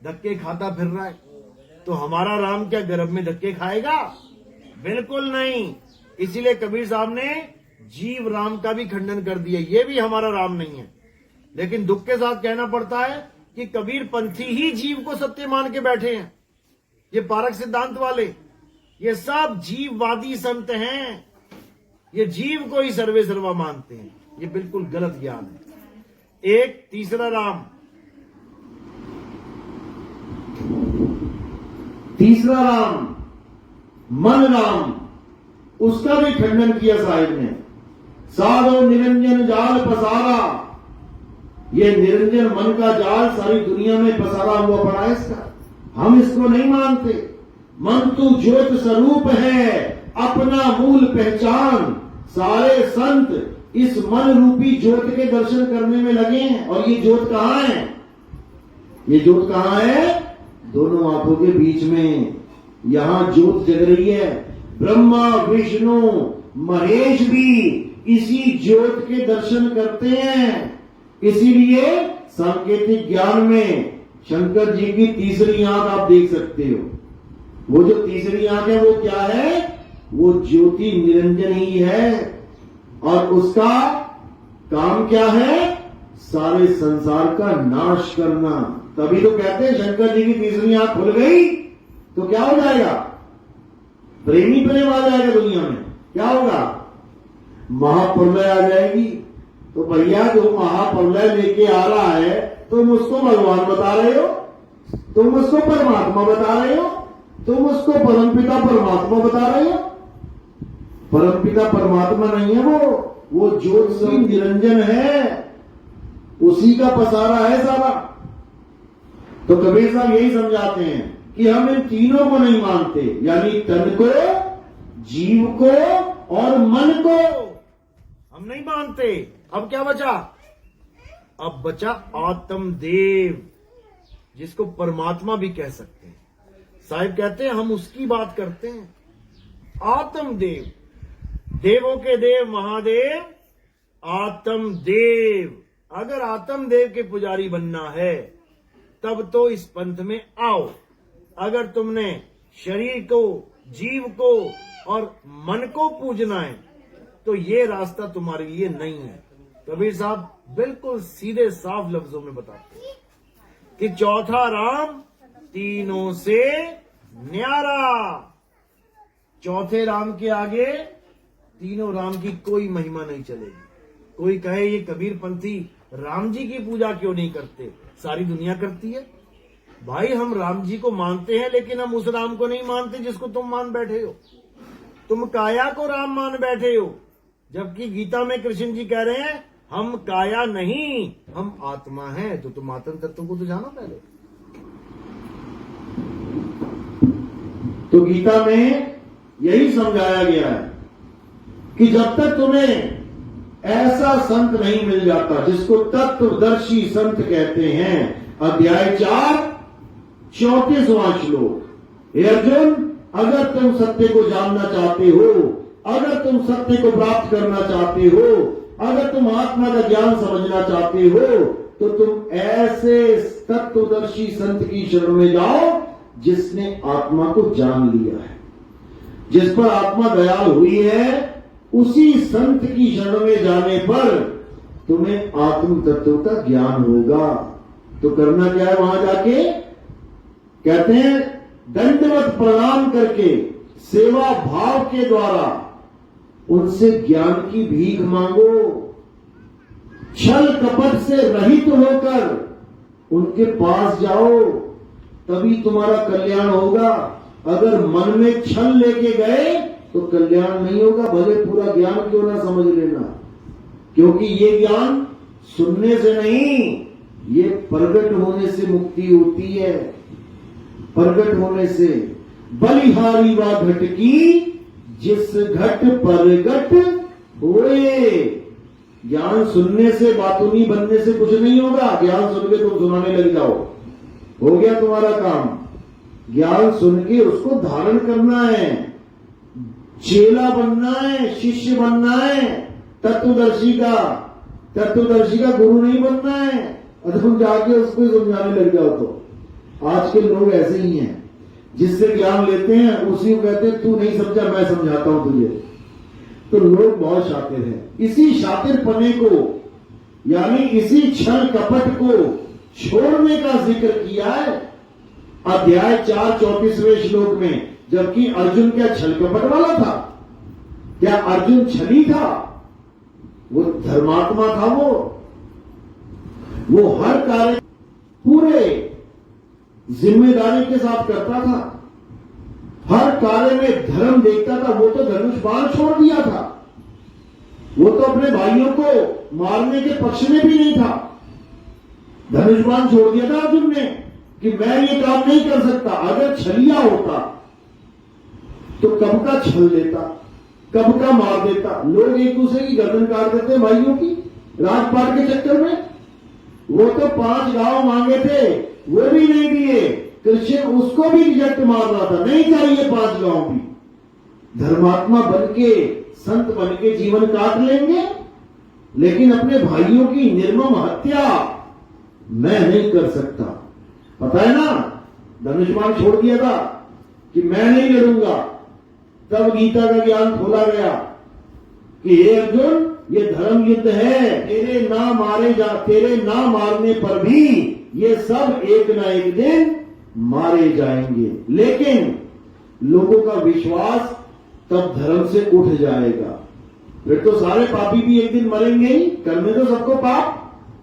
धक्के खाता फिर रहा है। तो हमारा राम क्या गर्भ में धक्के खाएगा? बिल्कुल नहीं। इसीलिए कबीर साहब ने जीव राम का भी खंडन कर दिया, ये भी हमारा राम नहीं है। लेकिन दुख के साथ कहना पड़ता है कि कबीर पंथी ही जीव को सत्य मान के बैठे हैं। ये पारक सिद्धांत वाले, ये सब जीववादी संत हैं। ये जीव को ही सर्वे सर्वा मानते हैं। ये बिल्कुल गलत ज्ञान है। एक तीसरा राम, तीसरा राम मन राम, उसका भी खंडन किया साहिब ने। साधो निरंजन जाल पसारा, ये निरंजन मन का जाल सारी दुनिया में पसारा हुआ पड़ा है इसका। हम इसको नहीं मानते। मन तो ज्योत स्वरूप है, अपना मूल पहचान। सारे संत इस मन रूपी ज्योत के दर्शन करने में लगे हैं। और ये ज्योत कहां है? ये ज्योत कहां है? दोनों आंखों के बीच में यहां ज्योत जग रही है। ब्रह्मा विष्णु महेश भी इसी ज्योत के दर्शन करते हैं। इसीलिए सांकेतिक ज्ञान में शंकर जी की तीसरी आंख आप देख सकते हो। वो जो तीसरी आंख है वो क्या है? वो ज्योति निरंजन ही है। और उसका काम क्या है? सारे संसार का नाश करना। तभी तो कहते हैं शंकर जी की तीसरी आंख खुल गई तो क्या हो जाएगा? प्रेमी प्रेम आ जाएगा दुनिया में। क्या होगा? महाप्रलय आ जाएगी। तो भैया जो महाप्रलय लेके आ रहा है तुम उसको भगवान बता रहे हो? तुम उसको परमात्मा बता रहे हो, तुम उसको परमपिता परमात्मा बता रहे हो। परमपिता परमात्मा नहीं है वो ज्योत स्वरूप निरंजन है, उसी का पसारा है सारा। तो कबीर साहब यही समझाते हैं कि हम इन तीनों को नहीं मानते, यानी तन को, जीव को और मन को हम नहीं मानते। अब क्या बचा? अब बचा आत्मदेव, जिसको परमात्मा भी कह सकते हैं। साहिब कहते हैं हम उसकी बात करते हैं, आत्मदेव, देवों के देव महादेव, आत्मदेव। अगर आत्मदेव के पुजारी बनना है तब तो इस पंथ में आओ। अगर तुमने शरीर को, जीव को और मन को पूजना है तो ये रास्ता तुम्हारे लिए नहीं है। कबीर साहब बिल्कुल सीधे साफ लफ्जों में बताते हैं कि चौथा राम तीनों से न्यारा। चौथे राम के आगे तीनों राम की कोई महिमा नहीं चलेगी। कोई कहे ये कबीर पंथी राम जी की पूजा क्यों नहीं करते, सारी दुनिया करती है। भाई हम राम जी को मानते हैं, लेकिन हम उस राम को नहीं मानते जिसको तुम मान बैठे हो। तुम काया को राम मान बैठे हो, जबकि गीता में कृष्ण जी कह रहे हैं हम काया नहीं, हम आत्मा हैं। तो तुम आत्म तत्व को तो जानो पहले। तो गीता में यही समझाया गया है कि जब तक तुम्हें ऐसा संत नहीं मिल जाता जिसको तत्वदर्शी संत कहते हैं। अध्याय 4 34वां श्लोक, हे अर्जुन, अगर तुम सत्य को जानना चाहते हो, अगर तुम सत्य को प्राप्त करना चाहते हो, अगर तुम आत्मा का ज्ञान समझना चाहते हो, तो तुम ऐसे तत्वदर्शी संत की शरण में जाओ जिसने आत्मा को जान लिया है, जिस पर आत्मा दयाल हुई है। उसी संत की शरण में जाने पर तुम्हें आत्म तत्व का ज्ञान होगा। तो करना क्या है वहां जाके? कहते हैं दंडवत प्रणाम करके सेवा भाव के द्वारा उनसे ज्ञान की भीख मांगो। छल कपट से रहित होकर उनके पास जाओ, तभी तुम्हारा कल्याण होगा। अगर मन में छल लेके गए तो कल्याण नहीं होगा, भले पूरा ज्ञान क्यों ना समझ लेना, क्योंकि ये ज्ञान सुनने से नहीं, ये प्रगट होने से मुक्ति होती है। प्रगट होने से बलिहारी व घट की जिस घट प्रगट होए। ज्ञान सुनने से, बातुनी बनने से कुछ नहीं होगा। ज्ञान सुन के तुम सुनाने लग जाओ, हो गया तुम्हारा काम। ज्ञान सुन के उसको धारण करना है, चेला बनना है, शिष्य बनना है, तत्वदर्शी का गुरु नहीं बनना है। और तुम जाके उसको समझाने लग जाओ तो आज के लोग ऐसे ही हैं, जिससे ज्ञान लेते हैं उसी को कहते हैं तू नहीं समझा मैं समझाता हूं तुझे। तो लोग बहुत शातिर हैं। इसी शातिरपने को, यानी इसी छल कपट को छोड़ने का जिक्र किया है अध्याय 4 34वें श्लोक में। जबकि अर्जुन क्या छल कपट वाला था? क्या अर्जुन छली था? वो धर्मात्मा था। वो हर कार्य पूरे जिम्मेदारी के साथ करता था, हर कार्य में धर्म देखता था। वो तो धनुष बाण छोड़ दिया था, वो तो अपने भाइयों को मारने के पक्ष में भी नहीं था। धनुष बाण छोड़ दिया था अर्जुन ने कि मैं ये काम नहीं कर सकता। अगर छलिया होता तो कब का छल लेता, कब का मार देता। लोग एक दूसरे की गर्दन काट देते हैं भाइयों की राजपाट के चक्कर में। वो तो 5 गांव मांगे थे, वो भी नहीं दिए। कृष्ण उसको भी रिजेक्ट मार रहा था, नहीं चाहिए 5 गांव भी। धर्मात्मा बनके, संत बनके जीवन काट लेंगे, लेकिन अपने भाइयों की निर्मम हत्या मैं नहीं कर सकता। पता है ना, धनुष बाण छोड़ दिया था कि मैं नहीं लड़ूंगा। तब गीता का ज्ञान खोला गया कि हे अर्जुन, ये धर्म युद्ध है, तेरे ना मारने पर भी ये सब एक ना एक दिन मारे जाएंगे। लेकिन लोगों का विश्वास तब धर्म से उठ जाएगा। फिर तो सारे पापी भी एक दिन मरेंगे ही, करने तो सबको पाप।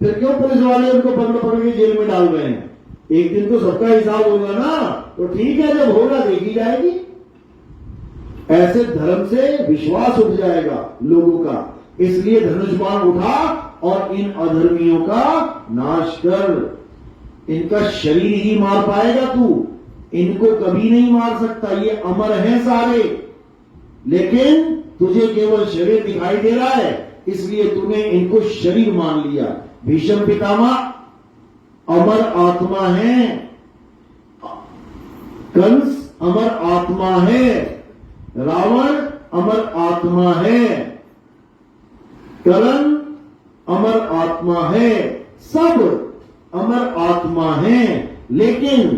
फिर क्यों पुलिस वाले उनको पकड़ पकड़ के जेल में डाल रहे हैं? एक दिन तो सबका हिसाब होगा ना, तो ठीक है, जब होगा देखी जाएगी। ऐसे धर्म से विश्वास उठ जाएगा लोगों का। इसलिए धनुष बाण उठा और इन अधर्मियों का नाश कर। इनका शरीर ही मार पाएगा तू, इनको कभी नहीं मार सकता। ये अमर हैं सारे, लेकिन तुझे केवल शरीर दिखाई दे रहा है, इसलिए तूने इनको शरीर मान लिया। भीष्म पितामह अमर आत्मा है, कंस अमर आत्मा है, रावण अमर आत्मा है, कर्ण अमर आत्मा है, सब अमर आत्मा है, लेकिन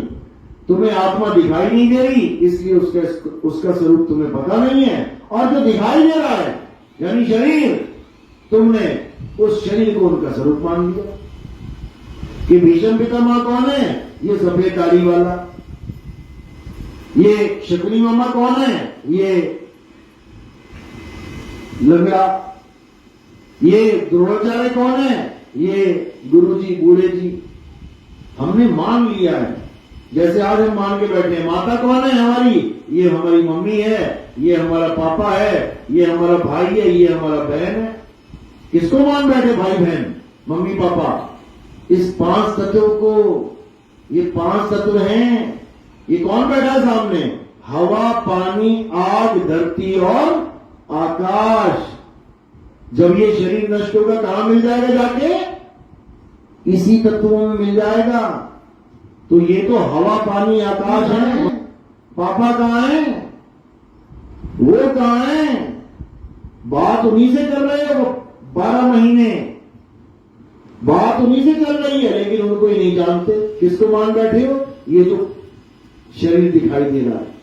तुम्हें आत्मा दिखाई नहीं दे रही, इसलिए उसका स्वरूप तुम्हें पता नहीं है। और जो दिखाई दे रहा है यानी शरीर, तुमने उस शरीर को उनका स्वरूप मान लिया। कि भीष्म पितामह कौन है? ये सफेद दाढ़ी वाला। ये शकुनी मामा कौन है? ये लंगड़ा। ये द्रोणाचार्य कौन है? ये गुरुजी, बूढ़े जी। हमने मान लिया है, जैसे आज हम मान के बैठे हैं। माता कौन है हमारी? ये हमारी मम्मी है, ये हमारा पापा है, ये हमारा भाई है, ये हमारा बहन है। किसको मान बैठे? भाई बहन, मम्मी पापा। इस 5 तत्वों को, ये 5 तत्व हैं। ये कौन बैठा है सामने? हवा, पानी, आग, धरती और आकाश। जब ये शरीर नष्ट होगा कहां मिल जाएगा जाके? इसी तत्वों में मिल जाएगा। तो ये तो हवा, पानी, आकाश है। पापा कहां है? वो कहां है? बात उन्हीं से कर रहे हो 12 महीने, बात उन्हीं से चल रही है, लेकिन उनको ही नहीं जानते। किसको मान बैठे हो? ये जो शरीर दिखाई दे रहा है।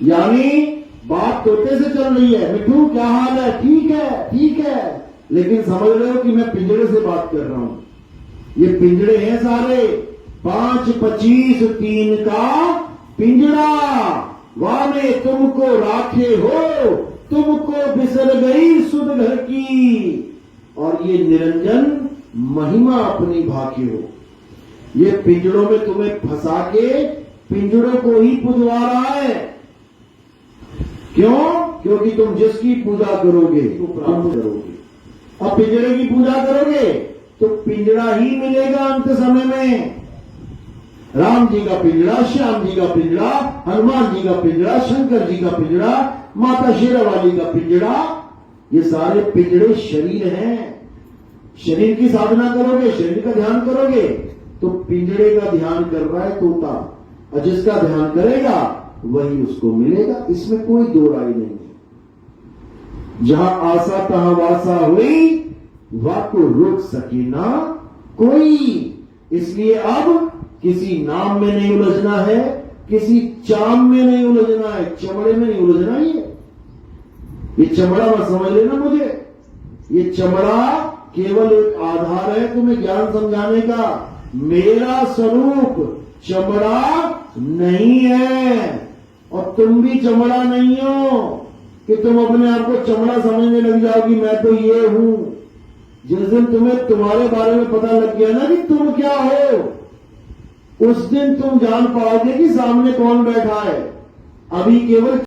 यानी बात तोते से चल रही है। मिठू क्या हाल है? ठीक है, ठीक है, लेकिन समझ रहे हो कि मैं पिंजड़े से बात कर रहा हूं। ये पिंजड़े हैं सारे, 5, 25, 3 का पिंजड़ा। वाने तुमको राखे हो, तुमको बिसर गई सुध घर की। और ये निरंजन महिमा अपनी भाके हो। ये पिंजड़ों में तुम्हें फंसा के पिंजड़ों को ही पुजवा रहा है। क्यों? क्योंकि तुम जिसकी पूजा करोगे तो प्राप्त करोगे। अब पिंजड़े की पूजा करोगे तो पिंजड़ा ही मिलेगा अंत समय में। राम जी का पिंजड़ा, श्याम जी का पिंजड़ा, हनुमान जी का पिंजड़ा, शंकर जी का पिंजड़ा, माता शेरावाली का पिंजड़ा। ये सारे पिंजड़े शरीर हैं। शरीर की साधना करोगे, शरीर का ध्यान करोगे, तो पिंजड़े का ध्यान कर रहा है तोता, और जिसका ध्यान करेगा वही उसको मिलेगा। इसमें कोई दो राय नहीं है। जहां आशा तहां वासा हुई, वाको रोक सके ना कोई। इसलिए अब किसी नाम में नहीं उलझना है, किसी चाम में नहीं उलझना है, चमड़े में नहीं उलझना ही है। ये चमड़ा मत समझ लेना मुझे। ये चमड़ा केवल एक आधार है तुम्हें ज्ञान समझाने का। मेरा स्वरूप चमड़ा नहीं है, और तुम भी चमड़ा नहीं हो कि तुम अपने आप को चमड़ा समझने लग जाओ कि मैं तो ये हूं। जिस दिन तुम्हें तुम्हारे बारे में पता लग गया ना कि तुम क्या हो, उस दिन तुम जान पाओगे कि सामने कौन बैठा है। अभी केवल